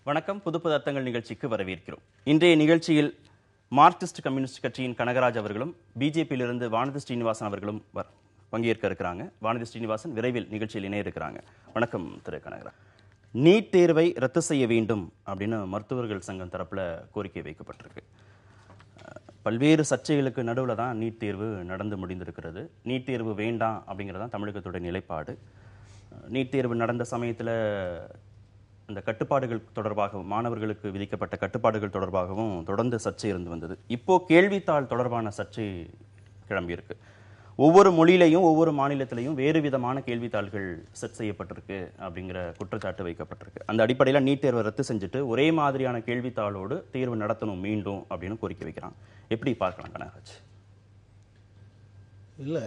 வணக்கம். புது புது அர்த்தங்கள் நிகழ்ச்சிக்கு வரவேற்கிறோம். இன்றைய நிகழ்ச்சியில் மார்க்சிஸ்ட் கம்யூனிஸ்ட் கட்சியின் கனகராஜ் அவர்களும் பிஜேபியிலிருந்து வானதி ஸ்ரீனிவாசன் அவர்களும் பங்கேற்க இருக்கிறாங்க. வானதி ஸ்ரீனிவாசன் விரைவில் நிகழ்ச்சியில் இணைய இருக்கிறாங்க. வணக்கம் திரு கனகராஜ். நீட் தேர்வை ரத்து செய்ய வேண்டும் அப்படின்னு மருத்துவர்கள் சங்கம் தரப்புல கோரிக்கை வைக்கப்பட்டிருக்கு. பல்வேறு சர்ச்சைகளுக்கு நடுவில் தான் நீட் தேர்வு நடந்து முடிந்திருக்கிறது. நீட் தேர்வு வேண்டாம் அப்படிங்கிறதான் தமிழகத்துடைய நிலைப்பாடு. நீட் தேர்வு நடந்த சமயத்தில் அந்த கட்டுப்பாடுகள் தொடர்பாகவும் மாணவர்களுக்கு விதிக்கப்பட்ட கட்டுப்பாடுகள் தொடர்பாகவும் தொடர்ந்து சர்ச்சை இருந்து வந்தது. இப்போ கேள்வித்தாள் தொடர்பான சர்ச்சை கிளம்பியிருக்கு. ஒவ்வொரு மொழியிலையும் ஒவ்வொரு மாநிலத்திலையும் வேறு விதமான கேள்வித்தாள்கள் செட் செய்யப்பட்டிருக்கு அப்படிங்கிற குற்றச்சாட்டு வைக்கப்பட்டிருக்கு. அந்த அடிப்படையில் நீட் தேர்வை ரத்து செஞ்சுட்டு ஒரே மாதிரியான கேள்வித்தாளோடு தேர்வு நடத்தணும் மீண்டும் அப்படின்னு கோரிக்கை வைக்கிறான். எப்படி பார்க்கலாம் கனகராஜ்? இல்லை,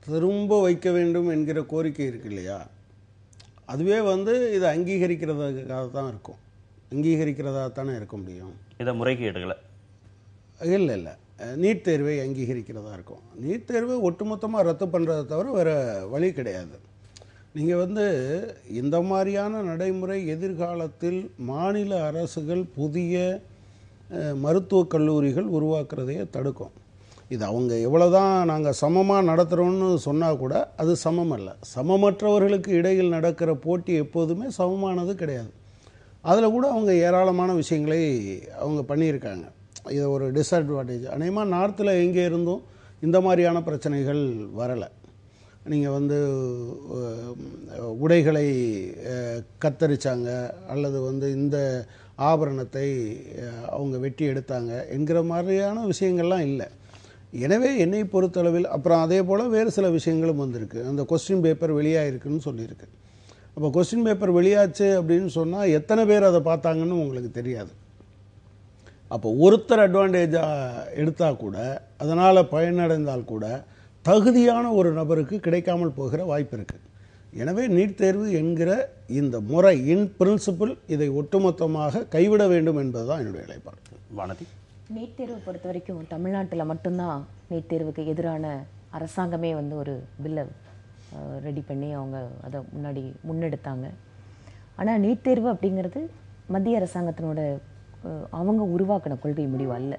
திரும்ப வைக்க வேண்டும் என்கிற கோரிக்கை இருக்கு இல்லையா, அதுவே இது அங்கீகரிக்கிறதுக்காக தான் இருக்கும். அங்கீகரிக்கிறதாக தானே இருக்க முடியும். இதை முறைகேடுகளை இல்லை நீட் தேர்வை அங்கீகரிக்கிறதா இருக்கும். நீட் தேர்வை ஒட்டுமொத்தமாக ரத்து பண்ணுறதை தவிர வேறு வழி கிடையாது. நீங்கள் இந்த மாதிரியான நடைமுறை எதிர்காலத்தில் மாநில அரசுகள் புதிய மருத்துவக் கல்லூரிகள் உருவாக்குறதையே தடுக்கும். இது அவங்க எவ்வளோதான் நாங்கள் சமமாக நடத்துகிறோன்னு சொன்னால் கூட அது சமம் அல்ல. சமமற்றவர்களுக்கு இடையில் நடக்கிற போட்டி எப்போதுமே சமமானது கிடையாது. அதில் கூட அவங்க ஏராளமான விஷயங்களை அவங்க பண்ணியிருக்காங்க. இது ஒரு டிஸ்அட்வான்டேஜ். அநேகமாக நார்த்தில் எங்கே இருந்தும் இந்த மாதிரியான பிரச்சனைகள் வரலை. நீங்கள் உடைகளை கத்தரிச்சாங்க அல்லது இந்த ஆபரணத்தை அவங்க வெட்டி எடுத்தாங்க என்கிற மாதிரியான விஷயங்கள்லாம் இல்லை. எனவே என்னை பொறுத்தளவில் அப்புறம் அதே போல் வேறு சில விஷயங்களும் வந்திருக்கு. அந்த கொஸ்டின் பேப்பர் வெளியாகிருக்குன்னு சொல்லியிருக்கு. அப்போ கொஸ்டின் பேப்பர் வெளியாச்சு அப்படின்னு சொன்னால் எத்தனை பேர் அதை பார்த்தாங்கன்னு உங்களுக்கு தெரியாது. அப்போ ஒருத்தர் அட்வான்டேஜாக எடுத்தால் கூட, அதனால் பயனடைந்தால் கூட தகுதியான ஒரு நபருக்கு கிடைக்காமல் போகிற வாய்ப்பு இருக்குது. எனவே நீட் தேர்வு என்கிற இந்த முறை இன் பிரின்சிபிள் இதை ஒட்டுமொத்தமாக கைவிட வேண்டும் என்பதுதான் என்னுடைய நிலைப்பாடு. வானதி, நீட் தேர்வை பொறுத்த வரைக்கும் தமிழ்நாட்டில் மட்டும்தான் நீட் தேர்வுக்கு எதிரான அரசாங்கமே ஒரு பில்லை ரெடி பண்ணி அவங்க அதை முன்னெடுத்தாங்க. ஆனால் நீட் தேர்வு அப்படிங்கிறது மத்திய அரசாங்கத்தினோட அவங்க உருவாக்கின கொள்கை முடிவு அல்ல.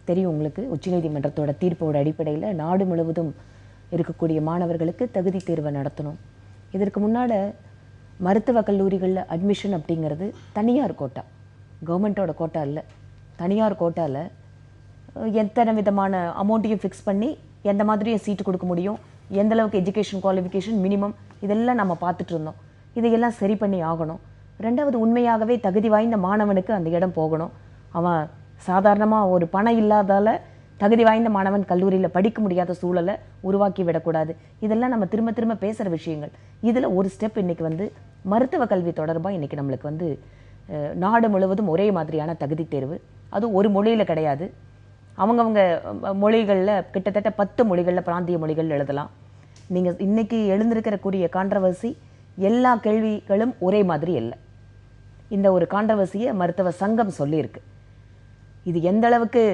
தெரியும் உங்களுக்கு, உச்சநீதிமன்றத்தோட தீர்ப்போட அடிப்படையில் நாடு முழுவதும் இருக்கக்கூடிய மாணவர்களுக்கு தகுதி தேர்வை நடத்தணும். இதற்கு முன்னாடி மருத்துவக் கல்லூரிகளில் அட்மிஷன் அப்படிங்கிறது தனியார் கோட்டா, கவர்மெண்ட்டோட கோட்டா இல்லை. தனியார் கோட்டாவில் எத்தனை விதமான அமௌண்ட்டையும் ஃபிக்ஸ் பண்ணி எந்த மாதிரியும் சீட்டு கொடுக்க முடியும், எந்தளவுக்கு எஜுகேஷன் குவாலிஃபிகேஷன் மினிமம், இதெல்லாம் நம்ம பார்த்துட்டு இருந்தோம். இதையெல்லாம் சரி பண்ணி ஆகணும். ரெண்டாவது, உண்மையாகவே தகுதி வாய்ந்த மாணவனுக்கு அந்த இடம் போகணும். அவன் சாதாரணமாக ஒரு பணம் இல்லாதால தகுதி வாய்ந்த மாணவன் கல்லூரியில் படிக்க முடியாத சூழலை உருவாக்கி விடக்கூடாது. இதெல்லாம் நம்ம திரும்ப திரும்ப பேசுகிற விஷயங்கள். இதில் ஒரு ஸ்டெப் இன்றைக்கி மருத்துவ கல்வி தொடர்பாக இன்றைக்கி நம்மளுக்கு நாடு முழுவதும் ஒரே மாதிரியான தகுதி தேர்வு, அது ஒரு மொழியில் கிடையாது. அவங்கவுங்க மொழிகளில் கிட்டத்தட்ட 10 மொழிகளில் பிராந்திய மொழிகள் எழுதலாம். நீங்கள் இன்றைக்கி எழுந்திருக்கிறக்கூடிய கான்ட்ரவர்சி எல்லா கேள்விகளும் ஒரே மாதிரி இல்லை. இந்த ஒரு கான்ட்ரவர்சியை மருத்துவ சங்கம் சொல்லியிருக்கு. இது எந்த அளவுக்கு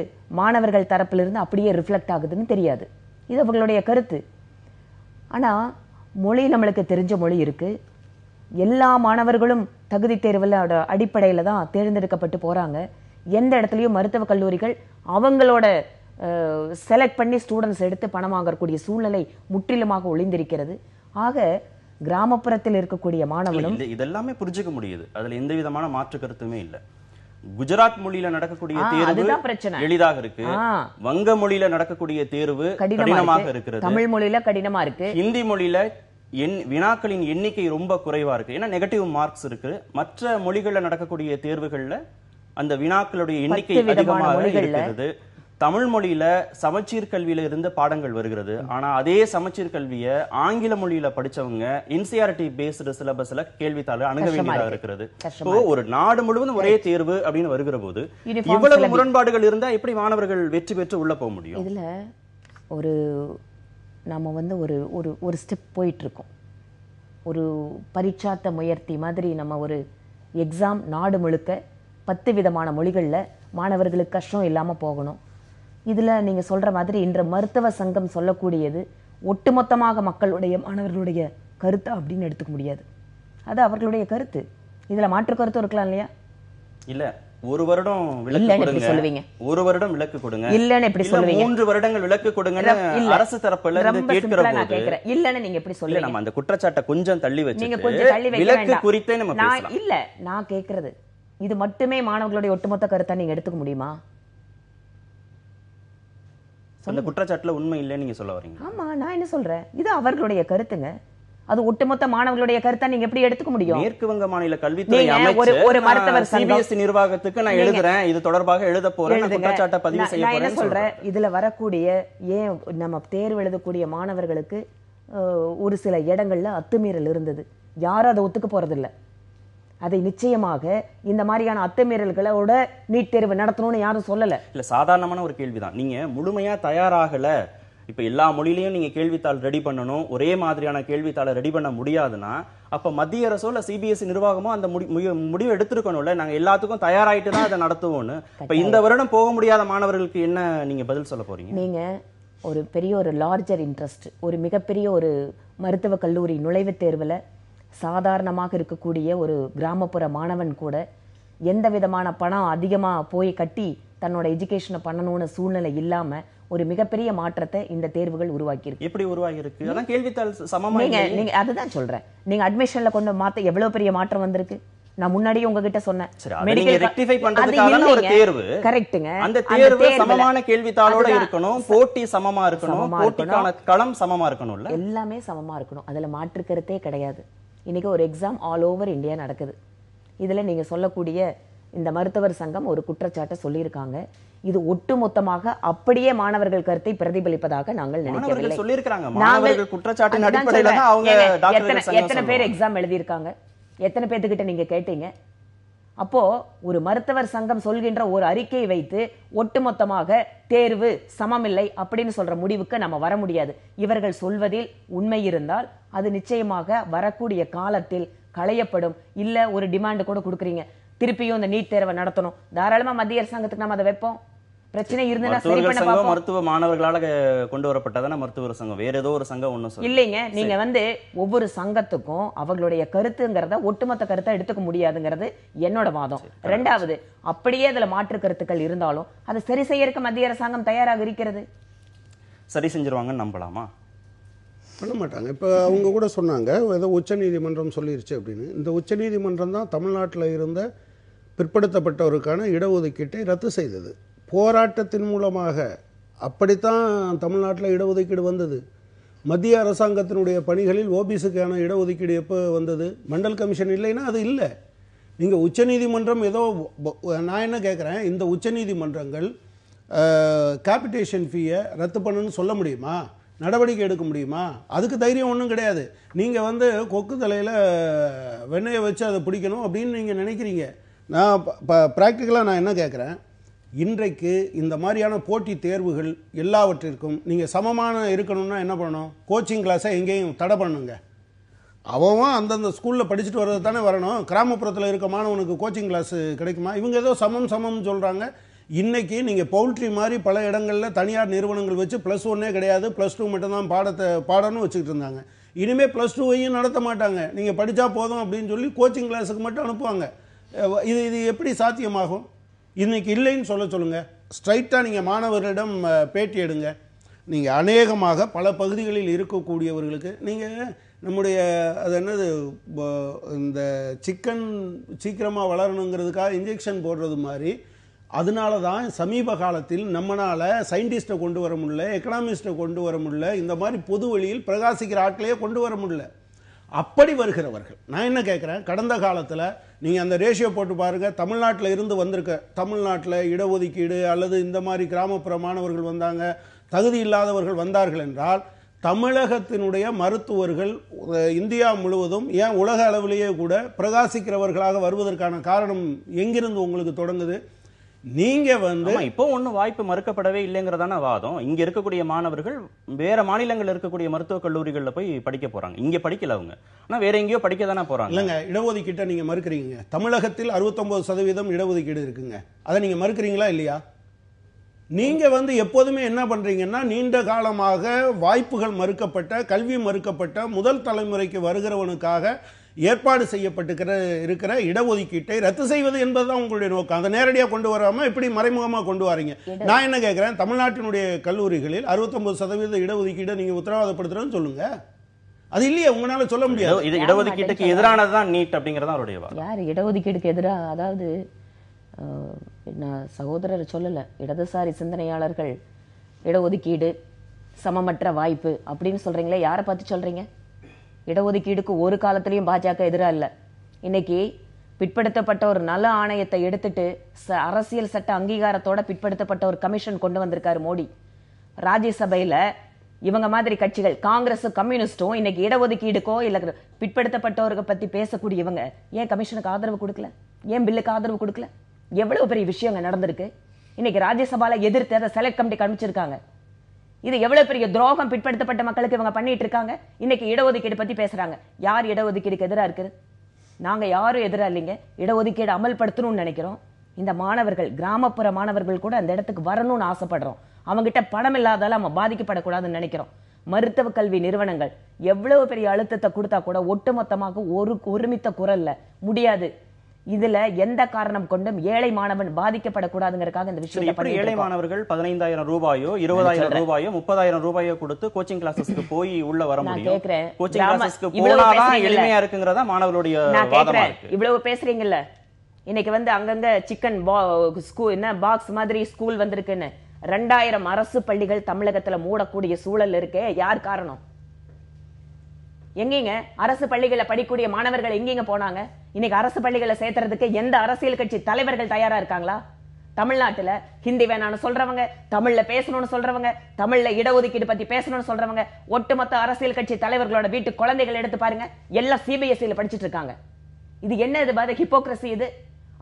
மாணவர்கள் தரப்பிலிருந்து அப்படியே ரிஃப்ளெக்ட் ஆகுதுன்னு தெரியாது. இது அவங்களுடைய கருத்து. ஆனால் மொழி நம்மளுக்கு தெரிஞ்ச மொழி இருக்குது. எல்லா மாணவர்களும் தகுதி தேர்வில் அடிப்படையில் தான் தேர்ந்தெடுக்கப்பட்டு போகிறாங்க. எந்த இடத்துலையும் மருத்துவக் கல்லூரிகள் அவங்களோட செலக்ட் பண்ணி ஸ்டூடெண்ட்ஸ் எடுத்து பணம் வாங்கக்கூடிய சூழ்நிலை முற்றிலுமாக ஒளிந்திருக்கிறது. ஆக கிராமப்புறத்தில் இருக்கக்கூடிய மாணவர்களும் இதெல்லாமே புரிஞ்சுக்க முடியுது. அதுல எந்த விதமான மாற்று கருத்துமே இல்லை. குஜராத் மொழியில நடக்கக்கூடிய தேர்வு எளிதாக இருக்கு, வங்க மொழியில நடக்கக்கூடிய தேர்வு கடினமாக இருக்கிறது, தமிழ் மொழியில கடினமா இருக்கு, ஹிந்தி மொழியில வினாக்களின் எண்ணிக்கை ரொம்ப குறைவா இருக்கு. ஏன்னா நெகட்டிவ் மார்க்ஸ் இருக்கு. மற்ற மொழிகள்ல நடக்கக்கூடிய தேர்வுகள்ல அந்த வினாக்களுடைய எண்ணிக்கை அதிகமாக இருக்கிறது. தமிழ் மொழியில சமச்சீர் கல்வியில இருந்து பாடங்கள் வருகிறது. ஆனா அதே சமச்சீர் கல்வியை ஆங்கில மொழியில படிச்சவங்க என்சிஆர்டி பேஸ்டு சிலபஸ்ல கேள்வித்தாள் அணுக வேண்டியதாக இருக்கிறது. ஒரு நாடு முழுவதும் ஒரே தேர்வு அப்படின்னு வருகிற போது இவ்வளவு முரண்பாடுகள் இருந்தா எப்படி மாணவர்கள் வெற்றி பெற்று உள்ள போக முடியும்? இதுல ஒரு நாம ஒரு ஸ்டெப் போயிட்டு இருக்கோம். ஒரு பரீட்சாத்த முயற்சி மாதிரி நம்ம ஒரு எக்ஸாம் நாடு முழுக்க 10 விதமான மொழிகளில் மாணவர்களுக்கு கஷ்டம் இல்லாமல் போகணும். இதில் நீங்கள் சொல்கிற மாதிரி இன்று மருத்துவ சங்கம் சொல்லக்கூடியது ஒட்டுமொத்தமாக மக்களுடைய மாணவர்களுடைய கருத்தை அப்படின்னு எடுத்துக்க முடியாது. அது அவர்களுடைய கருத்து. இதுல மாற்று கருத்து இருக்கலாம் இல்லையா? இல்ல, ஒரு வருடம் விலக்கு இல்லன்னு எப்படி கொடுங்க, சொல்லுவீங்க? ஒரு வருடம் விலக்கு கொடுங்க, இல்லன்னு எப்படி சொல்லுவீங்க? 3 வருடங்கள் விலக்கு கொடுங்கன்னு அரசு தரப்புல இருந்து கேட்கிற போது இல்லன்னு நீங்க எப்படி சொல்லுவீங்க? நம்ம அந்த குற்றச்சாட்டை கொஞ்சம் தள்ளி நீங்க கொஞ்சம் தள்ளி வச்சு வைக்க விலக்கு வேண்டாம். குறித்தே நம்ம பேசலாம். இல்ல, நான் கேக்குறது இது மட்டுமே மாணவர்களுடைய ஒட்டுமொத்த கருத்தா நீங்க எடுத்துக்க முடியுமா? அந்த குற்றச்சாட்டுல உண்மை இல்லைன்னு நீங்க சொல்ல வரீங்க? ஆமா, நான் என்ன சொல்றேன், இது அவர்களுடைய கருத்துங்க. அது ஒட்டுமொத்த மாணவர்களுடைய கருத்தா நீங்க எப்படி எடுத்துக்க முடியும்? மேற்கு வங்க மாநில கல்வித்துறை ஒரு அமைச்சர் மருத்துவர் சிபிஎஸ்இ நிர்வாகத்துக்கு நான் எழுதுறேன், இது தொடர்பாக எழுத போறேன், குற்றச்சாட்டை பதிவு செய்ய நான் என்ன போறேன் சொல்றேன், இதுல வரக்கூடிய ஏன் நம்ம தேர்வு எழுதக்கூடிய மாணவர்களுக்கு ஒரு சில இடங்கள்ல அத்துமீறல் இருந்தது. யாரும் அதை ஒத்துக்க போறது இல்ல. அதை நிச்சயமாக இந்த மாதிரியான அத்துமீறல்களோட நீட் தேர்வு நடத்தணும்னு யாரும் சொல்லல. இல்ல, சாதாரணமான ஒரு கேள்விதான். நீங்க முழுமையா தயாராகல, இப்ப எல்லா மொழியிலையும் நீங்க கேள்வித்தாள் ரெடி பண்ணணும், ஒரே மாதிரியான கேள்வித்தாளை ரெடி பண்ண முடியாதுன்னா அப்ப மத்திய அரசோ இல்ல சிபிஎஸ்இ நிர்வாகமோ அந்த முடிவு எடுத்திருக்கணும்ல, நாங்க எல்லாத்துக்கும் தயாராயிட்டு தான் அதை நடத்துவோம்னு. இப்ப இந்த வருடம் போக முடியாத மாணவர்களுக்கு என்ன நீங்க பதில் சொல்ல போறீங்க? நீங்க ஒரு பெரிய ஒரு லார்ஜர் இன்ட்ரெஸ்ட், ஒரு மிகப்பெரிய ஒரு மருத்துவக் கல்லூரி நுழைவுத் தேர்வுல சாதாரணமாக இருக்கக்கூடிய ஒரு கிராமப்புற மாணவன் கூட எந்த விதமான பணம் அதிகமா போய் கட்டி தன்னோட எஜுகேஷனை பண்ணணும்னு சூழ்நிலை இல்லாம ஒரு மிகப்பெரிய மாற்றத்தை இந்த தேர்வுகள் உருவாக்கி இருக்கு. எப்படி உருவாகி இருக்கு? அதான் கேள்வித்தாள் சமமா. நீங்க அதுதான் சொல்றேன், நீங்க அட்மிஷன்ல கொண்டு மாத்த எவ்வளவு பெரிய மாற்றம் வந்திருக்கு. நான் முன்னாடியே உங்ககிட்ட சொன்னேன், மெடிக்கல் ரெக்டிஃபை பண்றதுக்கான ஒரு தேர்வு. கரெக்ட்டுங்க. அந்த தேர்வு சமமான கேள்வித்தாளோட இருக்கணும், போட்டி சமமா இருக்கணும், போட்டிக்கான களம் சமமா இருக்கணும்ல, எல்லாமே சமமா இருக்கணும். அதுல மாற்று கருத்தே கிடையாது. இன்னைக்கு ஒரு எக்ஸாம் ஆல் ஓவர் இந்தியா நடக்குது. இதுல நீங்க சொல்லக்கூடிய இந்த மருத்துவர் சங்கம் ஒரு குற்றச்சாட்டை சொல்லியிருக்காங்க. இது ஒட்டுமொத்தமாக அப்படியே மாணவர்கள் கருத்தை பிரதிபலிப்பதாக நாங்கள் நினைக்கவில்லை. எத்தனை பேர் எக்ஸாம் எழுதியிருக்காங்க, எத்தனை பேர்த்துக்கிட்ட நீங்க கேட்டீங்க? அப்போ ஒரு மருத்துவர் சங்கம் சொல்கின்ற ஒரு அறிக்கையை வைத்து ஒட்டுமொத்தமாக தேர்வு சமமில்லை அப்படின்னு சொல்ற முடிவுக்கு நம்ம வர முடியாது. இவர்கள் சொல்வதில் உண்மை இருந்தால் அது நிச்சயமாக வரக்கூடிய காலத்தில் களையப்படும். இல்ல ஒரு டிமாண்ட் கூட கொடுக்குறீங்க, திருப்பியும் இந்த நீட் தேர்வை நடத்தணும், தாராளமா மத்திய அரசாங்கத்துக்கு நம்ம அதை வைப்போம். பிரச்சனை இருந்தா மருத்துவ மாணவர்களால கொண்டு வரப்பட்டதான மருத்துவர் சங்கம், வேற ஏதோ ஒரு சங்கம் ஒண்ணும் இல்லைங்க. நீங்க ஒவ்வொரு சங்கத்துக்கும் அவர்களுடைய கருத்துங்கிறத ஒட்டுமொத்த கருத்தை எடுத்துக்க முடியாதுங்கிறது என்னோட வாதம். ரெண்டாவது, அப்படியே அதுல மாற்று கருத்துக்கள் இருந்தாலும் அதை சரி செய்யறதுக்கு மத்திய அரசாங்கம் தயாராக இருக்கிறது. சரி செஞ்சிருவாங்கன்னு நம்பலாமா? பண்ண மாட்டாங்க. இப்போ அவங்க கூட சொன்னாங்க ஏதோ உச்சநீதிமன்றம் சொல்லிருச்சு அப்படின்னு. இந்த உச்சநீதிமன்றம் தான் தமிழ்நாட்டில் இருந்த பிற்படுத்தப்பட்டவருக்கான இடஒதுக்கீட்டை ரத்து செய்தது. போராட்டத்தின் மூலமாக அப்படித்தான் தமிழ்நாட்டில் இடஒதுக்கீடு வந்தது. மத்திய அரசாங்கத்தினுடைய பணிகளில் ஓபிசிக்கான இடஒதுக்கீடு எப்போ வந்தது? மண்டல் கமிஷன் இல்லைன்னா அது இல்லை. நீங்கள் உச்சநீதிமன்றம் ஏதோ, நான் என்ன கேட்குறேன், இந்த உச்சநீதிமன்றங்கள் கேபிட்டேஷன் ஃபீயை ரத்து பண்ணணும்னு சொல்ல முடியுமா? நடவடிக்கை எடுக்க முடியுமா? அதுக்கு தைரியம் ஒன்றும் கிடையாது. நீங்கள் கொக்கு தலையில் வெண்ணெயை வச்சு அதை பிடிக்கணும் அப்படின்னு நீங்கள் நினைக்கிறீங்க. நான் ப்ராக்டிக்கலாக நான் என்ன கேட்குறேன், இன்றைக்கு இந்த மாதிரியான போட்டி தேர்வுகள் எல்லாவற்றிற்கும் நீங்கள் சமமான இருக்கணும்னா என்ன பண்ணணும்? கோச்சிங் கிளாஸை எங்கேயும் தடை பண்ணுங்க. அவன் அந்தந்த ஸ்கூலில் படிச்சுட்டு வர்றது தானே வரணும். கிராமப்புறத்தில் இருக்க மாணவனுக்கு கோச்சிங் கிளாஸ் கிடைக்குமா? இவங்க ஏதோ சமம் சொல்கிறாங்க. இன்றைக்கி நீங்கள் பவுல்ட்ரி மாதிரி பல இடங்களில் தனியார் நிறுவனங்கள் வச்சு +1 கிடையாது, +2 மட்டும்தான் பாடம்னு வச்சுக்கிட்டு இருந்தாங்க. இனிமேல் +2வையும் நடத்த மாட்டாங்க. நீங்கள் படித்தா போதும் அப்படின்னு சொல்லி கோச்சிங் கிளாஸுக்கு மட்டும் அனுப்புவாங்க. இது எப்படி சாத்தியமாகும்? இன்றைக்கி இல்லைன்னு சொல்லுங்கள். ஸ்ட்ரைட்டாக நீங்கள் மாணவர்களிடம் பேட்டி எடுங்க. நீங்கள் அநேகமாக பல பகுதிகளில் இருக்கக்கூடியவர்களுக்கு நீங்கள் நம்முடைய அது என்னது இந்த சிக்கன் சீக்கிரமாக வளரணுங்கிறதுக்காக இன்ஜெக்ஷன் போடுறது மாதிரி, அதனால தான் சமீப காலத்தில் நம்மளால் சயின்டிஸ்ட்டை கொண்டு வர முடியல, எக்கனாமிஸ்ட்டை கொண்டு வர முடியல, இந்த மாதிரி பொது வழியில் பிரகாசிக்கிற ஆட்களையே கொண்டு வர முடியல. அப்படி வருகிறவர்கள், நான் என்ன கேட்குறேன், கடந்த காலத்தில் நீங்கள் அந்த ரேஷியோ போட்டு பாருங்கள். தமிழ்நாட்டில் இருந்து வந்திருக்க, தமிழ்நாட்டில் இடஒதுக்கீடு அல்லது இந்த மாதிரி கிராமப்புற மாணவர்கள் வந்தாங்க, தகுதி இல்லாதவர்கள் வந்தார்கள் என்றால் தமிழகத்தினுடைய மருத்துவர்கள் இந்தியா முழுவதும், ஏன் உலக அளவிலேயே கூட பிரகாசிக்கிறவர்களாக வருவதற்கான காரணம் எங்கிருந்து உங்களுக்கு தொடங்குது? நீங்க இப்போ ஒன்னும் வாய்ப்பு மறுக்கப்படவே இல்லைங்கிறதான வாதம். இங்க இருக்கக்கூடிய மாணவர்கள் வேற மாநிலங்கள்ல இருக்கக்கூடிய மருத்துவக் கல்லூரிகள்ல போய் படிக்க போறாங்க. இங்க படிக்கல அவங்க, ஆனா வேற எங்கேயோ படிக்க தானே போறாங்க. இல்லைங்க, இடஒதுக்கீட்டை நீங்க மறுக்கிறீங்க. தமிழகத்தில் 69% இடஒதுக்கீடு இருக்குங்க. அதை நீங்க மறுக்கிறீங்களா இல்லையா? நீங்க எப்போதுமே என்ன பண்றீங்கன்னா, நீண்ட காலமாக வாய்ப்புகள் மறுக்கப்பட்ட, கல்வி மறுக்கப்பட்ட முதல் தலைமுறைக்கு வருகிறவனுக்காக ஏற்பாடு இருக்கிற இடஒதுக்கீட்டை ரத்து செய்வது என்பதுதான் உங்களுடைய நோக்கம். அதை நேரடியாக கொண்டு வராம இப்படி மறைமுகமாக கொண்டு வரீங்க. நான் என்ன கேட்கிறேன், தமிழ்நாட்டினுடைய கல்லூரிகளில் 69% இடஒதுக்கீட்டை நீங்க உத்தரவாதப்படுத்துறேன்னு சொல்லுங்க. அது இல்லையே, உங்களால சொல்ல முடியாது. இது இடஒதுக்கீட்டுக்கு எதிரானதுதான் நீட் அப்படிங்கறத அவருடைய வாதம். யார் இடஒதுக்கீடுக்கு எதிராக? அதாவது நான் சகோதரர் சொல்லல, இடதுசாரி சிந்தனையாளர்கள் இடஒதுக்கீடு சமமற்ற வாய்ப்பு அப்படின்னு சொல்றீங்களே, யாரை பார்த்து சொல்றீங்க? இடஒதுக்கீடுக்கு ஒரு காலத்திலையும் பாஜக எதிராக இல்லை. இன்னைக்கு பிற்படுத்தப்பட்ட ஒரு நல ஆணையத்தை எடுத்துட்டு அரசியல் சட்ட அங்கீகாரத்தோட பிற்படுத்தப்பட்ட ஒரு கமிஷன் கொண்டு வந்திருக்காரு மோடி. ராஜ்யசபையில இவங்க மாதிரி கட்சிகள் காங்கிரஸும் கம்யூனிஸ்டும் இன்னைக்கு இடஒதுக்கீடுக்கோ இல்ல பிற்படுத்தப்பட்டவர்களை பத்தி பேசக்கூடியவங்க ஏன் கமிஷனுக்கு ஆதரவு கொடுக்கல? ஏன் பில்லுக்கு ஆதரவு கொடுக்கல? எவ்வளவு பெரிய விஷயங்க நடந்திருக்கு. இன்னைக்கு ராஜ்யசபால எதிர்த்து அதை செலக்ட் கமிட்டி காமிச்சிருக்காங்க. இது எவ்வளவு பெரிய துரோகம் பிற்படுத்தப்பட்ட மக்களுக்கு இவங்க பண்ணிட்டு இருக்காங்க. இன்னைக்கு இடஒதுக்கீடு பத்தி பேசுறாங்க. யார் இடஒதுக்கீடுக்கு எதிராக இருக்குது? நாங்க யாரும் எதிராக இல்லைங்க. இடஒதுக்கீடு அமல்படுத்தணும்னு நினைக்கிறோம். இந்த மாணவர்கள், கிராமப்புற மாணவர்கள் கூட அந்த இடத்துக்கு வரணும்னு ஆசைப்படுறோம். அவங்ககிட்ட பணம் இல்லாதால அவங்க பாதிக்கப்படக்கூடாதுன்னு நினைக்கிறோம். மருத்துவ கல்வி நிறுவனங்கள் எவ்வளவு பெரிய அழுத்தத்தை கொடுத்தா கூட ஒட்டுமொத்தமாக ஒருமித்த குரல்ல முடியாது. இதுல எந்த காரணம் கொண்டும் ஏழை மாணவன் பாதிக்கப்படக்கூடாதுங்கிறதுக்காக இந்த விஷயம். ஏழை மாணவர்கள் 15,000 ரூபாயோ 20,000 ரூபாயோ 30,000 ரூபாயோ கொடுத்து கோச்சிங் கிளாஸஸ்க்கு போய் உள்ள வர முடியும். கோச்சிங் கிளாஸஸ்க்கு போனாதான் எளிமையா இருக்குங்கிறதா மாணவர்களுடைய வாதமா இருக்கு. இவ்வளவு பேசுறீங்கல்ல, இன்னைக்கு அங்கங்க சிக்கன் பாக்ஸ் மாதிரி ஸ்கூல் வந்திருக்குன்னு 2000 அரசு பள்ளிகள் தமிழகத்துல மூடக்கூடிய சூழல் இருக்கே, யார் காரணம்? எங்கீங்க அரசு பள்ளிகளை படிக்கக்கூடிய மாணவர்கள் எங்கீங்க போனாங்க? இன்னைக்கு அரசு பள்ளிகளை சேர்த்துறதுக்கு எந்த அரசியல் கட்சி தலைவர்கள் தயாரா இருக்காங்களா? தமிழ்நாட்டுல ஹிந்தி வேணாம்னு சொல்றவங்க, தமிழ்ல பேசணும்னு சொல்றவங்க, தமிழ்ல இடஒதுக்கீடு பத்தி பேசணும்னு சொல்றவங்க, ஒட்டுமொத்த அரசியல் கட்சி தலைவர்களோட வீட்டு குழந்தைகள் எடுத்து பாருங்க, எல்லாம் சிபிஎஸ்இல படிச்சுட்டு இருக்காங்க. இது என்ன? இது ஹிப்போக்ரசி இது.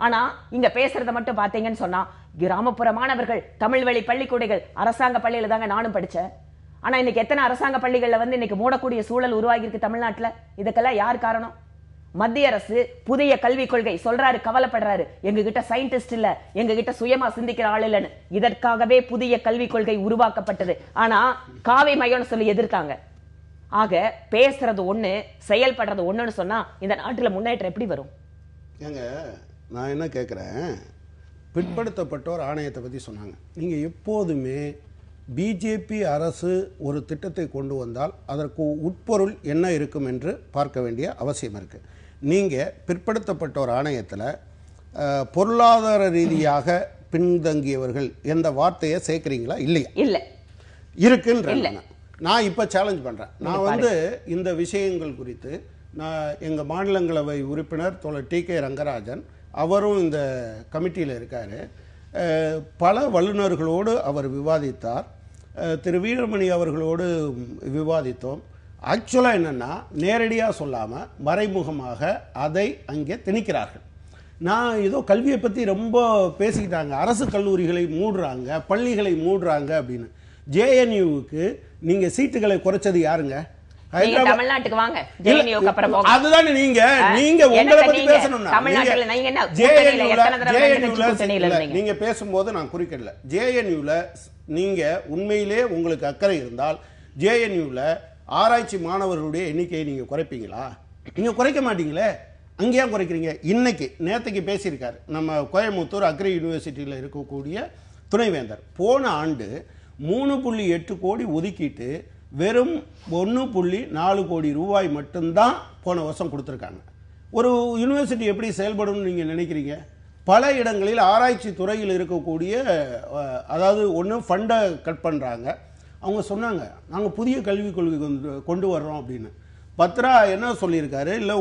ஆனா இங்க பேசுறத மட்டும் பாத்தீங்கன்னு சொன்னா, கிராமப்புற மாணவர்கள், தமிழ் வழி பள்ளிக்கூடங்கள், அரசாங்க பள்ளியில தாங்க நானும் படிச்சேன். ஆனா இன்னைக்கு எத்தனை அரசாங்க பள்ளிகள்ல இன்னைக்கு மூடக்கூடிய சூழல் உருவாகி இருக்கு தமிழ்நாட்டுல. இதுக்கெல்லாம் யார் காரணம்? மத்திய அரசு புதிய கல்விக் கொள்கை சொல்றாரு, கவலைப்படுறாரு, எங்க கிட்ட சயின்டிஸ்ட் இல்ல, எங்க கிட்ட சுயமா சிந்திக்கிற ஆள் இல்லன்னு. இதற்காகவே புதிய கல்விக் கொள்கை உருவாக்கப்பட்டது. ஆனா காவி மையம்னு சொல்லி எதிர்த்தாங்க. ஆக பேசுறது ஒண்ணு, செயல்படுறது ஒண்ணுன்னு சொன்னா இந்த நாட்டுல முன்னேற்றம் எப்படி வரும்? ஏங்க, நான் என்ன கேட்குறேன், பிற்படுத்தப்பட்டோர் ஆணையத்தை பற்றி சொன்னாங்க. நீங்கள் எப்போதுமே பிஜேபி அரசு ஒரு திட்டத்தை கொண்டு வந்தால் அதற்கு உட்பொருள் என்ன இருக்கும் என்று பார்க்க வேண்டிய அவசியம் இருக்குது. நீங்கள் பிற்படுத்தப்பட்டோர் ஆணையத்தில் பொருளாதார ரீதியாக பின்தங்கியவர்கள் என்ற வார்த்தையை சேர்க்குறீங்களா? இல்லையா? இல்லை, இருக்குன்ற நான் இப்போ சேலஞ்ச் பண்ணுறேன். நான் இந்த விஷயங்கள் குறித்து நான் எங்கள் மாநிலங்களவை உறுப்பினர் தோழர் டி.கே. ரங்கராஜன், அவரும் இந்த கமிட்டியில் இருக்கார், பல வல்லுநர்களோடு அவர் விவாதித்தார். திரு வீரமணி அவர்களோடு விவாதித்தோம். ஆக்சுவலாக என்னென்னா, நேரடியாக சொல்லாமல் மறைமுகமாக அதை அங்கே திணிக்கிறார்கள். நான் ஏதோ கல்வியை பற்றி ரொம்ப பேசிக்கிட்டாங்க, அரசு கல்லூரிகளை மூடுறாங்க, பள்ளிகளை மூடுறாங்க அப்படின்னு. ஜேஎன்யூவுக்கு நீங்கள் சீட்டுகளை குறைச்சது யாருங்க? தமிழ்நாட்டுக்கு வாங்க, ஜேஎன்யூக்கு அப்புறம் போங்க. அதுதானே நீங்க உங்களை பத்தி பேசணும்னா நீங்க பேசும்போது நான் குறிக்கல. ஜேஎன்யூல நீங்க உண்மையிலே உங்களுக்கு அக்கறை இருந்தால் ஜேஎன்யூல ஆராய்ச்சி மாணவர்களுடைய எண்ணிக்கையை நீங்க குறைப்பீங்களா? நீங்க குறைக்க மாட்டீங்களே. அங்கேயா குறைக்கிறீங்க? இன்னைக்கு நேற்றுக்கு பேசியிருக்காரு நம்ம கோயம்புத்தூர் அக்ரி யூனிவர்சிட்டியில் இருக்கக்கூடிய துணைவேந்தர். போன ஆண்டு 3.8 கோடி ஒதுக்கிட்டு வெறும் 1.4 கோடி ரூபாய் மட்டும்தான் போன வருஷம் கொடுத்துருக்காங்க. ஒரு யூனிவர்சிட்டி எப்படி செயல்படும் நீங்க நினைக்கிறீங்க? பல இடங்களில் ஆராய்ச்சி துறையில் இருக்கக்கூடிய, அதாவது ஒன்று ஃபண்டை கட் பண்ணுறாங்க. அவங்க சொன்னாங்க, நாங்கள் புதிய கல்விக் கொள்கை கொண்டு வர்றோம் அப்படின்னு. பத்ரா என்ன சொல்லியிருக்காரு, இல்ல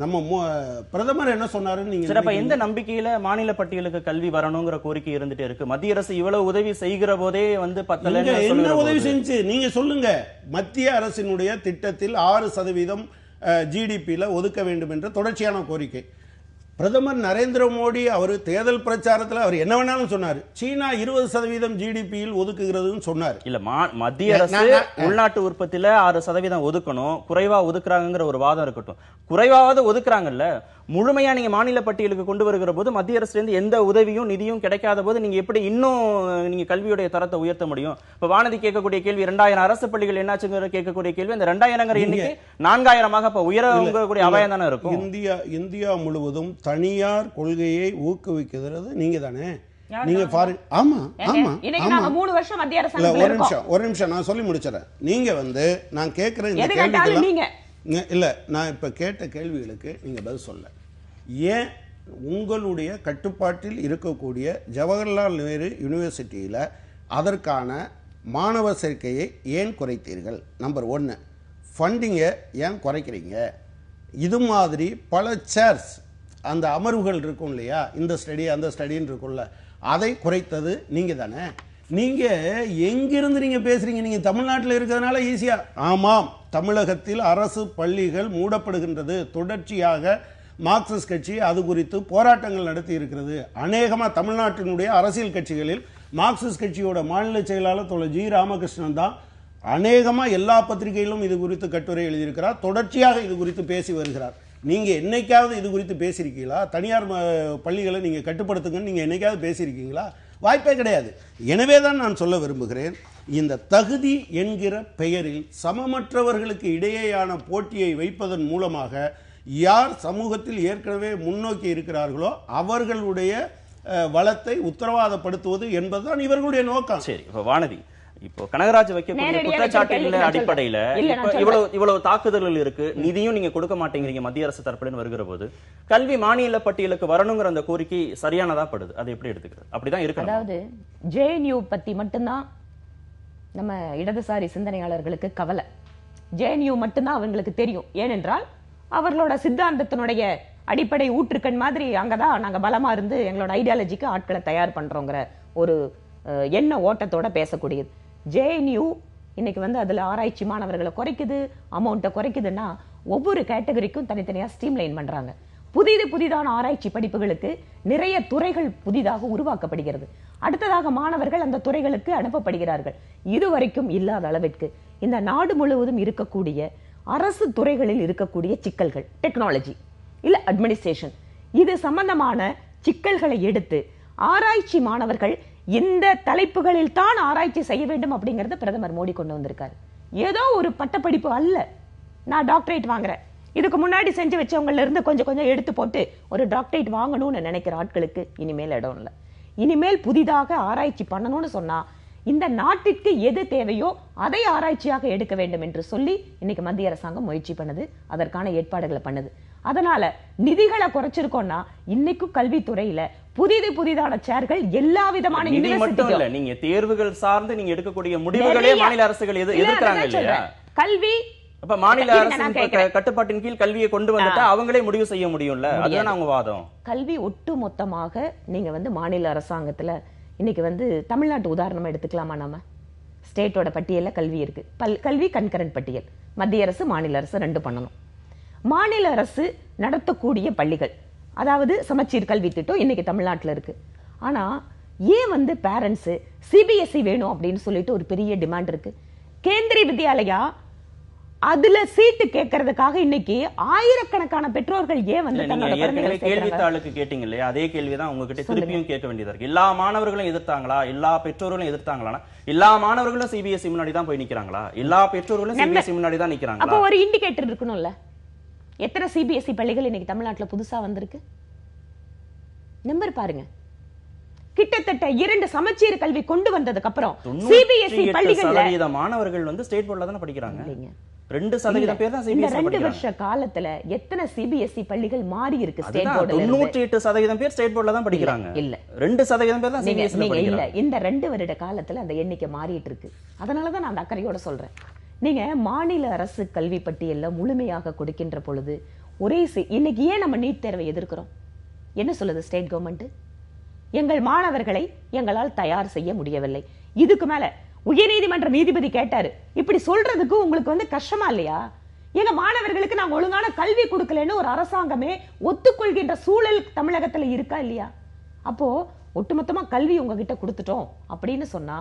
நம்ம பிரதமர் என்ன சொன்னாருன்னு நீங்க சிறப்பா எந்த நம்பிக்கையில மாநில பட்டியலுக்கு கல்வி வரணுங்கிற கோரிக்கை இருந்துட்டே இருக்கு? மத்திய அரசு இவ்வளவு உதவி செய்கிற போதே பத்தல என்ன உதவி செஞ்சு நீங்க சொல்லுங்க. மத்திய அரசினுடைய திட்டத்தில் 6% ஜிடிபியில் ஒதுக்க வேண்டும் என்ற தொடர்ச்சியான கோரிக்கை. பிரதமர் நரேந்திர மோடி அவர் தேர்தல் பிரச்சாரத்தில் அவர் என்ன வேணாலும் சொன்னார். சீனா 20% ஜிடிபியில் ஒதுக்குகிறதுன்னு சொன்னார். இல்ல, மத்திய அரசு உள்நாட்டு உற்பத்தியில 6% ஒதுக்கணும், குறைவா ஒதுக்குறாங்கிற ஒரு வாதம் இருக்கட்டும். குறைவாவது ஒதுக்குறாங்கல்ல, முழுமையா நீங்க மாநில பட்டியலுக்கு கொண்டு வருகிற போது மத்திய அரசுல இருந்து எந்த உதவியும் நிதியும் கிடைக்காத போது நீங்க எப்படி இன்னும் நீங்க கல்வியுடைய தரத்தை உயர்த்த முடியும்? இப்ப வானதி கேட்கக்கூடிய கேள்வி 2000 அரசு பள்ளிகள் என்னாச்சுங்கிற கேட்கக்கூடிய கேள்வி, அந்த 2000 எண்ணிக்கை 4000 அப்ப உயரக்கூடிய அபாயம் தானே இருக்கும். இந்தியா முழுவதும் தனியார் கொள்கையை ஊக்குவிக்கிறது நீங்க தானே. நீங்க ஆமா ஆமா நாங்க 3 வருஷம் மத்திய அரசாங்கத்துல இருக்கோம். ஒரு நிமிஷம் நான் சொல்லி முடிச்சறேன். நீங்க நான் கேக்குற இந்த கேள்விக்கு இல்ல, நான் இப்ப கேட்ட கேள்விகளுக்கு நீங்க பதில் சொல்ல. ஏன் உங்களுடைய கட்டுப்பாட்டில் இருக்கக்கூடிய ஜவஹர்லால் நேரு யூனிவர்சிட்டியில அதற்கான மாணவர் சேர்க்கையை ஏன் குறைத்தீர்கள்? நம்பர் 1. ஃபண்டிங்கை ஏன் குறைக்கிறீங்க? இது மாதிரி பல சேர்ஸ், அந்த அமர்வுகள் இருக்கும் இல்லையா, இந்த ஸ்டடி அந்த ஸ்டடின்னு இருக்கும்ல, அதை குறைத்தது நீங்க தானே. நீங்க எங்கிருந்து நீங்க பேசுறீங்க? நீங்க தமிழ்நாட்டில் இருக்கிறதுனால ஈஸியா. ஆமாம், தமிழகத்தில் அரசு பள்ளிகள் மூடப்படுகின்றது. தொடர்ச்சியாக மார்க்சிஸ்ட் கட்சி அது குறித்து போராட்டங்கள் நடத்தி இருக்கிறது. அநேகமா தமிழ்நாட்டினுடைய அரசியல் கட்சிகளில் மார்க்சிஸ்ட் கட்சியோட மாநில செயலாளர் தோழர் ஜி ராமகிருஷ்ணன் தான் அநேகமா எல்லா பத்திரிகையிலும் இது குறித்து கட்டுரை எழுதியிருக்கிறார். தொடர்ச்சியாக இது குறித்து பேசி வருகிறார். நீங்க என்னைக்காவது இது குறித்து பேசியிருக்கீங்களா? தனியார் பள்ளிகளை நீங்க கட்டுப்படுத்துங்கன்னு நீங்க என்னைக்காவது பேசியிருக்கீங்களா? வாய்ப்பே கிடையாது. எனவே தான் நான் சொல்ல விரும்புகிறேன், இந்த தகுதி என்கிற பெயரில் சமமற்றவர்களுக்கு இடையேயான போட்டியை வைப்பதன் மூலமாக யார் சமூகத்தில் ஏற்கனவே முன்னோக்கி இருக்கிறார்களோ அவர்களுடைய வளத்தை உத்தரவாதப்படுத்துவது என்பதுதான் இவர்களுடைய நோக்கம். சரி, இப்போ வானதி, இப்போ கனகராஜ் வைக்கக்கூடிய குற்றச்சாட்டின் அடிப்படையில இவ்வளவு தாக்குதல்கள் இருக்கு, நிதியும் நீங்க கொடுக்க மாட்டேங்கிறீங்க மத்திய அரசு தரப்புலன்னு வருகிற போது கல்வி மாநில பட்டியலுக்கு வரணுங்கிற அந்த கோரிக்கை சரியானதா படுது? அதை எப்படி எடுத்துக்கிறது? அப்படிதான் இருக்கு. அதாவது ஜேஎன்யூ பத்தி மட்டும்தான் நம்ம இடதுசாரி சிந்தனையாளர்களுக்கு கவலை. ஜேஎன்யூ மட்டும்தான் அவங்களுக்கு தெரியும். ஏனென்றால் அவர்களோட சித்தாந்தத்தினுடைய அடிப்படை ஊற்றுக்கண் மாதிரி அங்கதான் நாங்க பலமா இருந்து எங்களோட ஐடியாலஜிக்கு ஆட்களை தயார் பண்றோங்கிற ஒரு எண்ண ஓட்டத்தோட பேசக்கூடியது. ஜேஎன்யூ இன்னைக்கு அதுல ஆராய்ச்சி மாணவர்களை குறைக்குது, அமௌண்ட்டை குறைக்குதுன்னா ஒவ்வொரு கேட்டகரிக்கும் தனித்தனியா ஸ்ட்ரீம்லைன் பண்றாங்க. புதிதான ஆராய்ச்சி படிப்புகளுக்கு நிறைய துறைகள் புதிதாக உருவாக்கப்படுகிறது. அடுத்ததாக மாணவர்கள் அந்த துறைகளுக்கு அனுப்பப்படுகிறார்கள். இதுவரைக்கும் இல்லாத அளவிற்கு இந்த நாடு முழுவதும் இருக்கக்கூடிய அரசு துறைகளில் இருக்கக்கூடிய சிக்கல்கள், டெக்னாலஜி இல்ல அட்மினிஸ்ட்ரேஷன், இது சம்பந்தமான சிக்கல்களை எடுத்து ஆராய்ச்சி மாணவர்கள் இந்த தலைப்புகளில் தான் ஆராய்ச்சி செய்ய வேண்டும் அப்படிங்கறத பிரதமர் மோடி கொண்டு வந்திருக்காரு. ஏதோ ஒரு பட்டப்படிப்பு அல்ல, நான் டாக்டரேட் வாங்குறேன், இதுக்கு முன்னாடி செஞ்சு வச்சவங்கல இருந்து கொஞ்சம் எடுத்து போட்டு ஒரு டாக்டரேட் வாங்கணும்னு நினைக்கிற ஆட்களுக்கு இனிமேல் இடம் இல்லை. இனிமேல் புதிதாக ஆராய்ச்சி பண்ணணும்னு சொன்னா இந்த நாட்டிற்கு எது தேவையோ அதை ஆராய்ச்சியாக எடுக்க வேண்டும் என்று சொல்லி இன்னைக்கு மத்திய அரசாங்கம் முயற்சி பண்ணுது, அதற்கான ஏற்பாடுகளை பண்ணுது. அதனால நிதிகளை குறைச்சிருக்கோம்னா இன்னைக்கும் கல்வித்துறையில புதிதான சேர்கள் எல்லா விதமான யூனிவர்சிட்டியும் நீங்க தேர்வுகள் சார்ந்து நீங்க எடுக்கக்கூடிய முடிவுகளே மாநில அரசுகள் எதிர்க்கிறாங்க இல்லையா? கல்வி அப்ப மாநில அரசு கட்டுப்பாட்டின் கீழ் கல்வியை கொண்டு வந்துட்டா அவங்களே முடிவு செய்ய முடியும்ல, அதுதான் அவங்க வாதம். கல்வி ஒட்டு மொத்தமாக நீங்க மாநில அரசாங்கத்துல இன்னைக்கு தமிழ்நாட்டு உதாரணமா எடுத்துக்கலாமா? நம்ம ஸ்டேட்டோட பட்டியல்ல கல்வி இருக்கு, கல்வி கன்கரண்ட் பட்டியல், மத்திய அரசு மாநில அரசு ரெண்டு பண்ணணும். மாநில அரசு நடத்தக்கூடிய பள்ளிகள், அதாவது சமச்சீர் கல்வி திட்டம் இன்னைக்கு தமிழ்நாட்டில் இருக்கு. ஆனா ஏன் பேரண்ட்ஸ் சிபிஎஸ்இ வேணும் அப்படின்னு சொல்லிட்டு ஒரு பெரிய டிமாண்ட் இருக்கு. கேந்திரிய வித்யாலயா அதுல சீட்டு கேட்கறதுக்காக இன்னைக்கு ஆயிரக்கணக்கான பெற்றோர்கள் ஏன் கேள்வித்தாளுக்கு கேட்டீங்க இல்லையா, அதே கேள்விதான் உங்ககிட்ட திருப்பியும் கேட்க வேண்டியதா இருக்கு. எல்லா மாணவர்களும் எதிர்த்தாங்களா? எல்லா பெற்றோர்களும் எதிர்த்தாங்களா? எல்லா மாணவர்களும் சிபிஎஸ்இ முன்னாடி தான் போய் நிக்கிறாங்களா? எல்லா பெற்றோர்களும் சிபிஎஸ்இ முன்னாடி தான் நிக்கிறாங்க. அப்ப ஒரு இண்டிகேட்டர் இருக்கணும்ல, எத்தனை சிபிஎஸ்இ பள்ளிகள் இன்னைக்கு தமிழ்நாட்டில் புதுசா வந்திருக்கு நம்பர் பாருங்க. கிட்டத்தட்ட 2 சமச்சீர் கல்வி கொண்டு வந்ததுக்கு அப்புறம் சிபிஎஸ்இ பள்ளிகள்ல மாணவர்கள் ஸ்டேட் போர்ட்ல தான படிக்கிறாங்க. 2% பேர் தான் சிபிஎஸ்இ படிக்கிறாங்க. 2 வருஷ காலத்துல எத்தனை சிபிஎஸ்இ பள்ளிகள் மாறி இருக்கு ஸ்டேட் போர்ட்ல? 98% பேர் ஸ்டேட் போர்ட்ல தான் படிக்கிறாங்க. இல்ல 2% பேர் தான் சிபிஎஸ்இ படிக்கிறாங்க. இல்ல, இந்த 2 வருட காலத்துல அந்த எண்ணிக்கை மாறிட்டு இருக்கு. அதனால தான் நான் அந்த அக்கறையோட சொல்றேன். நீங்க மாநில அரசு கல்வி பட்டியல்ல முழுமையாக கொடுக்கின்ற பொழுது ஒரே இன்னைக்கு ஏன் நம்ம நீட் தேர்வை எதிர்க்கிறோம்? என்ன சொல்லுது ஸ்டேட் கவர்மெண்ட்? எங்கள் மாணவர்களை எங்களால் தயார் செய்ய முடியவில்லை. இதுக்கு மேல உயர்நீதிமன்ற நீதிபதி கேட்டாரு, இப்படி சொல்றதுக்கு உங்களுக்கு கஷ்டமா இல்லையா? எங்க மாணவர்களுக்கு நாங்க ஒழுங்கான கல்வி கொடுக்கலன்னு ஒரு அரசாங்கமே ஒத்துக்கொள்கின்ற சூழல் தமிழகத்துல இருக்கா இல்லையா? அப்போ ஒட்டுமொத்தமா கல்வி உங்ககிட்ட கொடுத்துட்டோம் அப்படின்னு சொன்னா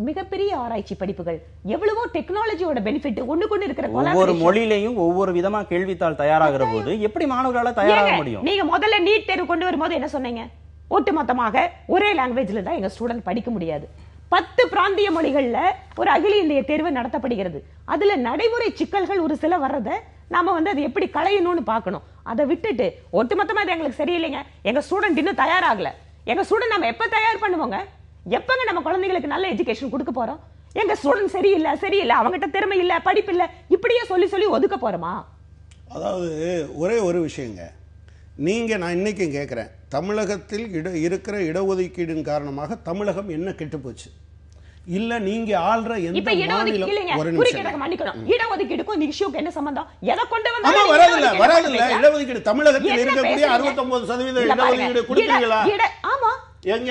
மிகப்பெரிய ஆராய்ச்சி படிப்புகள், எவ்வளவோ டெக்னாலஜியோட பெனிஃபிட் ஒண்ணுக்கு இருக்கிற ஒவ்வொரு மொழியிலையும் ஒவ்வொரு விதமா கேள்வித்தாள் தயாராகிற போது எப்படி மாணவர்களால தயாராக முடியும்? நீங்க முதல்ல நீட் தேர்வு கொண்டு வரும்போது என்ன சொன்னீங்க? ஒட்டுமொத்தமாக ஒரே லாங்குவேஜ்ல தான் எங்க ஸ்டூடெண்ட் படிக்க முடியாது. 10 பிராந்திய மொழிகள்ல ஒரு அகில இந்திய தேர்வு நடத்தப்படுகிறது. அதுல நடைமுறை சிக்கல்கள் ஒரு சில வர்றத நாம அது எப்படி களையணும்னு பார்க்கணும். அதை விட்டுட்டு ஒட்டுமொத்தமா இது எங்களுக்கு சரியில்லைங்க, எங்க ஸ்டூடெண்ட் இன்னும் தயாராகல, எங்க ஸ்டூடெண்ட் நம்ம எப்ப தயார் பண்ணுவோங்க, எப்பங்க நம்ம குழந்தைகளுக்கு நல்ல எஜுகேஷன் கொடுக்க போறோம், எங்க ஸ்டூடெண்ட் சரியில்லை அவங்ககிட்ட திறமை இல்ல படிப்பு இல்ல இப்படியே சொல்லி சொல்லி ஒதுக்க போறோமா? அதாவது ஒரே ஒரு விஷயங்க, நான் இன்னைக்கும் கேட்குறேன், தமிழகத்தில் இருக்கிற இடஒதுக்கீடின் காரணமாக தமிழகம் என்ன கெட்டு போச்சு? இல்ல நீங்க ஆள்ற எந்த மாநிலம் இடஒதுக்கீடுக்கும் இஷ்யூக்கு என்ன சம்பந்தம்? எதை கொண்டு வராதுல்ல இடஒதுக்கீடு தமிழகத்தில் இருக்கக்கூடிய 69% இடஒதுக்கீடு கொடுத்தீங்களா? ஆமா, எங்க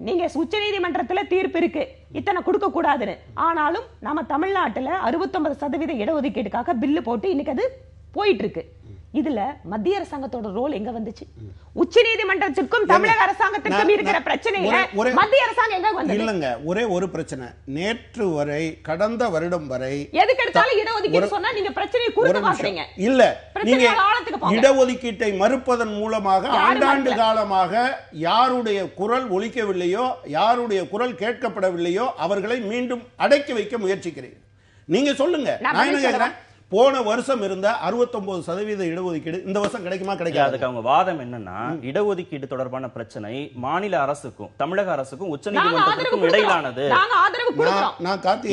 நீங்க உச்சநீதிமன்றத்துல தீர்ப்பு இருக்கு இத்தனை கொடுக்க கூடாதுன்னு. ஆனாலும் நம்ம தமிழ்நாட்டுல 69% இடஒதுக்கீடுக்காக பில்லு போட்டு இன்னைக்கு அது போயிட்டு இருக்கு. இதுல மத்திய அரசாங்கத்தோட ரோல் எங்க வந்துச்சு? உச்ச நீதிமன்றத்துக்கும் தமிழக அரசாங்கத்துக்கும் இருக்கிற பிரச்சனையில மத்திய அரசாங்கம் எங்க வந்தது? இல்லங்க, ஒரே ஒரு பிரச்சனை. நேற்று வரை, கடந்த வருடம் வரை எதுக்கு எடுத்தாலும் இடஒதுக்கீடு சொன்னா நீங்க பிரச்சனையை கூர்ந்து பாக்குறீங்க. இல்ல, நீங்க இடஒதுக்கீட்டை மறுப்பதன் மூலமாக ஆண்டாண்டு காலமாக யாருடைய குரல் ஒலிக்கவில்லையோ, யாருடைய குரல் கேட்கப்படவில்லையோ அவர்களை மீண்டும் அடக்கி வைக்க முயற்சிக்கிறீங்க. நீங்க சொல்லுங்க, நான் என்ன கேக்குறேன், போன வருஷம் இருந்த 69% இடஒதுக்கீடு இந்த வருஷம் கிடைக்குமா கிடைக்காது? அதுக்கு அவங்க வாதம் என்னன்னா, இடஒதுக்கீடு தொடர்பான பிரச்சனை மாநில அரசுக்கும் தமிழக அரசுக்கும் உச்சநீதிமன்றத்துக்கும் இடையிலானது.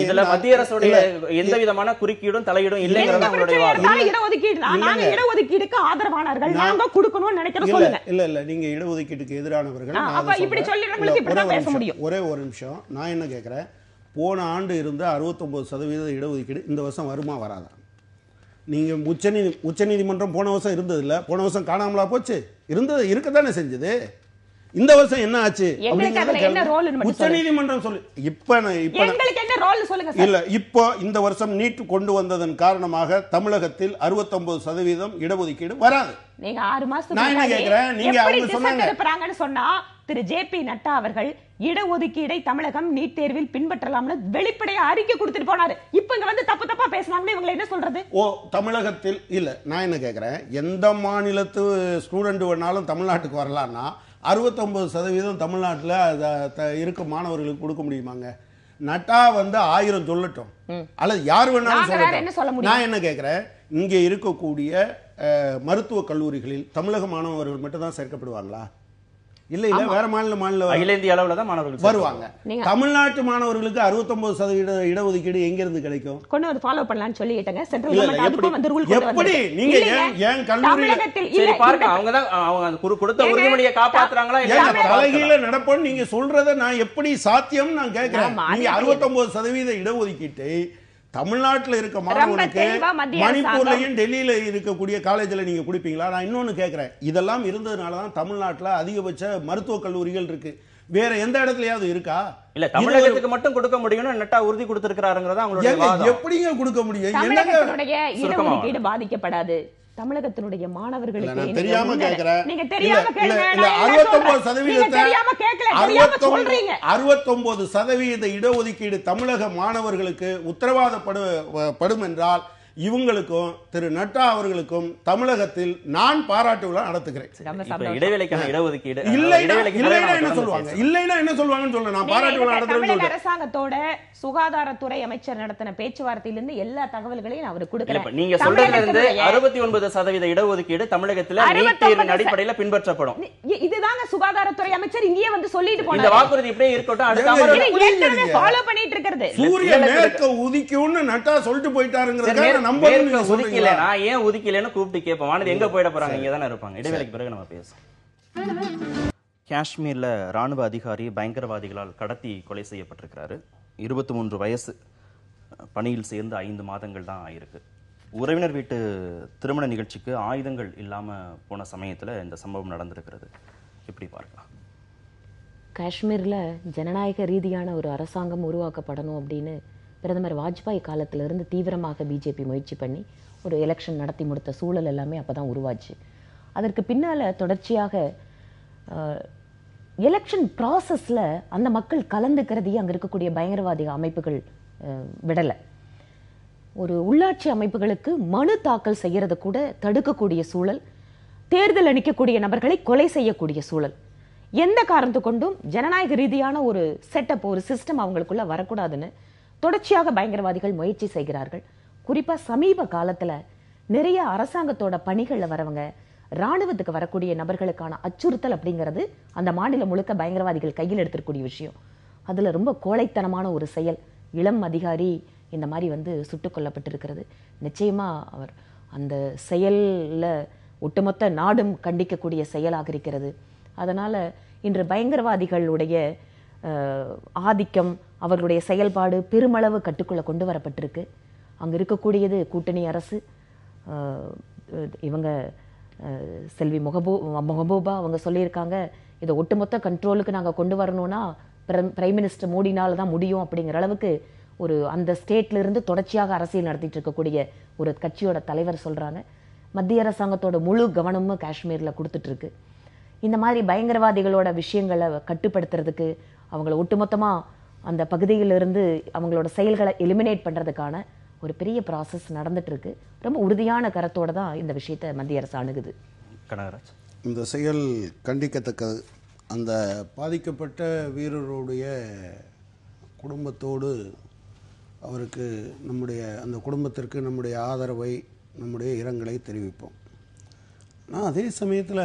இதுல மத்திய அரசுடைய எந்த விதமான குறுக்கீடும் தலையீடும் இல்லைங்கிறது அவங்களுடைய வாதம். இடஒதுக்கீடுக்கு ஆதரவானவர்கள் நாங்க கொடுக்கணும்னு நினைக்கிறோம். சொல்லுங்க. இல்ல நீங்க இடஒதுக்கீட்டுக்கு எதிரானவர்கள். ஒரே ஒரு நிமிஷம், நான் என்ன கேட்கிறேன், போன ஆண்டு இருந்த 69% இடஒதுக்கீடு இந்த வருஷம் வருமா வராதா? நீங்க உச்சநீதிமன்றம் போன வருஷம் இருந்தது இல்ல, போன வருஷம் காணாமலா போச்சு? இருந்தது, இருக்கத்தானே செஞ்சது. இந்த வருஷம் என்ன ஆச்சு? உச்சநீதிமன்றம் சொல்லு. இல்ல, இப்போ இந்த வருஷம் நீட் கொண்டு வந்ததன் காரணமாக தமிழகத்தில் 69% இடஒதுக்கீடு வராது. நீங்க 6 மாசத்துக்கு சொன்னா திரு ஜே.பி. நட்டா அவர்கள் இடஒதுக்கீடை தமிழகம் நீட் தேர்வில் பின்பற்றலாம்னு வெளிப்படையா அறிக்கை கொடுத்துட்டு போனாரு. இப்ப இங்க தப்பா பேசினாங்க, இவங்க என்ன சொல்றது? தமிழகத்தில் இல்ல, நான் என்ன கேக்குறேன், எந்த மாநிலத்து ஸ்டூடெண்ட் வேணாலும் தமிழ்நாட்டுக்கு வரலாம்னா 69% தமிழ்நாட்டில் இருக்க மாணவர்களுக்கு கொடுக்க முடியுமாங்க? நட்டா 1000 சொல்லட்டும், அல்லது யார் வேணாலும் சொல்லட்டும். நான் என்ன கேட்கிறேன், இங்கே இருக்கக்கூடிய மருத்துவக் கல்லூரிகளில் தமிழக மாணவர்கள் மட்டும் தான் சேர்க்கப்படுவாங்களா? இல்ல வேற மாநில அகில இந்திய அளவுல தான் மாணவர்கள் வருவாங்க. தமிழ்நாட்டு மாணவர்களுக்கு 69% இடஒதுக்கீடு எங்க இருந்து கிடைக்கும்? கொண்டு வந்து ஃபாலோ பண்ணலாம்னு சொல்லிட்டாங்க. சென்ட்ரல் கவர்மெண்ட் அதுக்கு வந்து ரூல் கொண்டு எப்படி நீங்க ஏன் கல்லூரியில சரி பாருங்க, அவங்க தான் அவங்க கொடுத்த உறுதிமொழியை காப்பாத்துறாங்களா இல்ல? தலைகீழ நடப்போம் நீங்க சொல்றத நான் எப்படி சாத்தியம் நான் கேக்குறேன். நீங்க 69% இடஒதுக்கீட்டை தமிழ்நாட்டில் இருக்க மாணவனுக்கு மணிப்பூர்லயும் டெல்லியில இருக்கக்கூடிய காலேஜ்ல நீங்க குடிப்பீங்களா? நான் இன்னொன்னு கேட்கிறேன், இதெல்லாம் இருந்ததுனாலதான் தமிழ்நாட்டில் அதிகபட்ச மருத்துவக் கல்லூரிகள் இருக்கு. வேற எந்த இடத்துலயாவது இருக்கா? இல்ல, தமிழகத்துக்கு மட்டும் கொடுக்க முடியும்னு நட்டா உறுதி கொடுத்திருக்காருங்கறத அவங்களுடைய வாதம். எப்படிங்க கொடுக்க முடியும்? தமிழகத்துடைய இடஒதுக்கீடு பாதிக்கப்படாது. தமிழகத்துடைய மாணவர்களுக்கு தெரியாம கேக்குறேன். நீங்க தெரியாம கேளுங்க. 69% இடஒதுக்கீடு தமிழக மாணவர்களுக்கு உத்தரவாதப்படும் என்றால் இவங்களுக்கும் திரு நட்டா அவர்களுக்கும் தமிழகத்தில் நான் பாராட்டு விழா நடத்துகிறேன். இடைவேளைக்கான இடஒதுக்கீடு என்ன சொல்லுவாங்கன்னு சொல்ல நான் பாராட்டு விழா நடத்துறேன். அரசாங்கத்தோட சுகாதாரத்துறை அமைச்சர் நடத்தின பேச்சுவார்த்தையிலிருந்து எல்லா தகவல்களையும் அவர் கொடுக்கிறேன். நீங்க சொல்றதுல இருந்து 69% இடஒதுக்கீடு தமிழகத்துல நீட் தேர்வின் அடிப்படையில் பின்பற்றப்படும். இதுதாங்க சுகாதாரத்துறை அமைச்சர் இங்கேயே சொல்லிட்டு போனார். இந்த வாக்குறுதி இப்படியே இருக்கட்டும், அடுத்த ஃபாலோ பண்ணிட்டு இருக்கிறது. சூரிய மேற்க உதிக்கும்னு நட்டா சொல்லிட்டு போயிட்டாருங்கிறதுக்காக ஏன் ஒதுக்கலன்னு கூப்பிட்டு கேட்போம். வானதி எங்க போயிட போறாங்க? இங்க தானே இருப்பாங்க. இடைவேளைக்கு பிறகு நம்ம பேசுவோம். காஷ்மீர்ல ராணுவ அதிகாரி பயங்கரவாதிகளால் கடத்தி கொலை செய்யப்பட்டிருக்கிறாரு. 23 வயசு, பணியில் சேர்ந்து 5 மாதங்கள் தான் ஆயிருக்கு. உறவினர் வீட்டு திருமண நிகழ்ச்சிக்கு ஆயுதங்கள் இல்லாம போன சமயத்துல இந்த சம்பவம் நடந்திருக்கிறது. எப்படி பார்க்கலாம்? காஷ்மீர்ல ஜனநாயக ரீதியான ஒரு அரசாங்கம் உருவாக்கப்படணும் அப்படின்னு பிரதமர் வாஜ்பாய் காலத்திலிருந்து தீவிரமாக பிஜேபி முயற்சி பண்ணி ஒரு எலெக்ஷன் நடத்தி முடித்த சூழல் எல்லாமே அப்போ தான் உருவாச்சு. அதற்கு பின்னால் தொடர்ச்சியாக எலெக்ஷன் ப்ராசஸில் அந்த மக்கள் கலந்துக்கிறதையே அங்கே இருக்கக்கூடிய பயங்கரவாதி அமைப்புகள் விடலை. ஒரு உள்ளாட்சி அமைப்புகளுக்கு மனு தாக்கல் செய்யறதை கூட தடுக்கக்கூடிய சூழல், தேர்தல் அளிக்கக்கூடிய நபர்களை கொலை செய்யக்கூடிய சூழல், எந்த காரணத்து கொண்டும் ஜனநாயக ரீதியான ஒரு செட்டப், ஒரு சிஸ்டம் அவங்களுக்குள்ள வரக்கூடாதுன்னு தொடர்ச்சியாக பயங்கரவாதிகள் முயற்சி செய்கிறார்கள். குறிப்பா சமீப காலத்துல நிறைய அரசாங்கத்தோட பணிகள்ல வரவங்க, ராணுவத்துக்கு வரக்கூடிய நபர்களுக்கான அச்சுறுத்தல் அப்படிங்கிறது அந்த மாநிலம் முழுக்க பயங்கரவாதிகள் கையில் எடுத்திருக்கக்கூடிய விஷயம். அதுல ரொம்ப கோழைத்தனமான ஒரு செயல், இளம் அதிகாரி இந்த மாதிரி வந்து சுட்டுக் கொல்லப்பட்டிருக்கிறது. நிச்சயமா அவர் அந்த செயல்ல ஒட்டுமொத்த நாடும் கண்டிக்கக்கூடிய செயலாக இருக்கிறது. அதனால இன்று பயங்கரவாதிகளுடைய ஆதிக்கம், அவர்களுடைய செயல்பாடு பெருமளவு கட்டுக்குள்ள கொண்டு வரப்பட்டிருக்கு. அங்க இருக்கக்கூடியது கூட்டணி அரசு. இவங்க செல்வி மெஹபூபா அவங்க சொல்லியிருக்காங்க, இதை ஒட்டுமொத்த கண்ட்ரோலுக்கு நாங்கள் கொண்டு வரணும்னா பிரைம் மினிஸ்டர் மோடினால தான் முடியும் அப்படிங்கிற அளவுக்கு ஒரு அந்த ஸ்டேட்ல இருந்து தொடர்ச்சியாக அரசியல் நடத்திட்டு இருக்கக்கூடிய ஒரு கட்சியோட தலைவர் சொல்றாங்க. மத்திய அரசாங்கத்தோட முழு கவனமும் காஷ்மீர்ல கொடுத்துட்டு இருக்கு. இந்த மாதிரி பயங்கரவாதிகளோட விஷயங்களை கட்டுப்படுத்துறதுக்கு, அவங்களை ஒட்டுமொத்தமா அந்த பகுதியிலிருந்து அவங்களோட செயல்களை எலிமினேட் பண்றதுக்கான ஒரு பெரிய ப்ராசஸ் நடந்துட்டு இருக்கு. ரொம்ப உறுதியான கருத்தோட தான் இந்த விஷயத்தை மத்திய அரசு அணுகுது. கனகராஜ், இந்த செயல் கண்டிக்கத்தக்கது. அந்த பாதிக்கப்பட்ட வீரருடைய குடும்பத்தோடு அவருக்கு அந்த குடும்பத்திற்கு நம்முடைய ஆதரவை, நம்முடைய இரங்கலை தெரிவிப்போம். ஆனால் அதே சமயத்தில்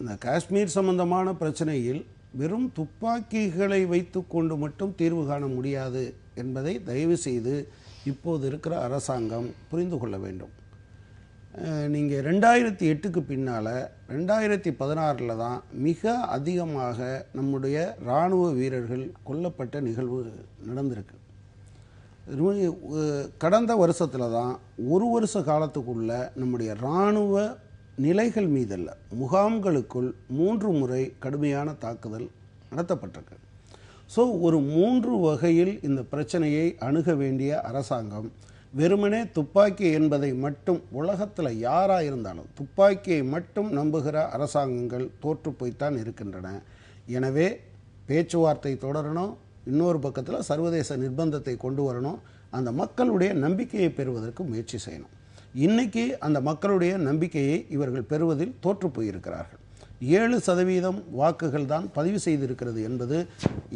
இந்த காஷ்மீர் சம்பந்தமான பிரச்சனையில் வெறும் துப்பாக்கிகளை வைத்து கொண்டு மட்டும் தீர்வு காண முடியாது என்பதை தயவு செய்து இப்போது இருக்கிற அரசாங்கம் புரிந்து கொள்ள வேண்டும். நீங்கள் 2008க்கு பின்னால் 2016 தான் மிக அதிகமாக நம்முடைய இராணுவ வீரர்கள் கொல்லப்பட்ட நிகழ்வு நடந்திருக்கு. கடந்த வருஷத்தில் தான் ஒரு வருஷ காலத்துக்குள்ள நம்முடைய இராணுவ நிலைகள் மீதல்ல, முகாம்களுக்குள் 3 முறை கடுமையான தாக்குதல் நடத்தப்பட்டிருக்கு. ஸோ ஒரு 3 வகையில் இந்த பிரச்சனையை அணுக வேண்டிய அரசாங்கம் வெறுமனே துப்பாக்கி என்பதை மட்டும், உலகத்தில் யாராக இருந்தாலும் துப்பாக்கியை மட்டும் நம்புகிற அரசாங்கங்கள் தோற்று போய்த்தான் இருக்கின்றன. எனவே பேச்சுவார்த்தை தொடரணும், இன்னொரு பக்கத்தில் சர்வதேச நிர்பந்தத்தை கொண்டு வரணும், அந்த மக்களுடைய நம்பிக்கையை பெறுவதற்கு முயற்சி செய்யணும். இன்னைக்கு அந்த மக்களுடைய நம்பிக்கையை இவர்கள் பெறுவதில் தோற்று போயிருக்கிறார்கள். 7% வாக்குகள் தான் பதிவு செய்திருக்கிறது என்பது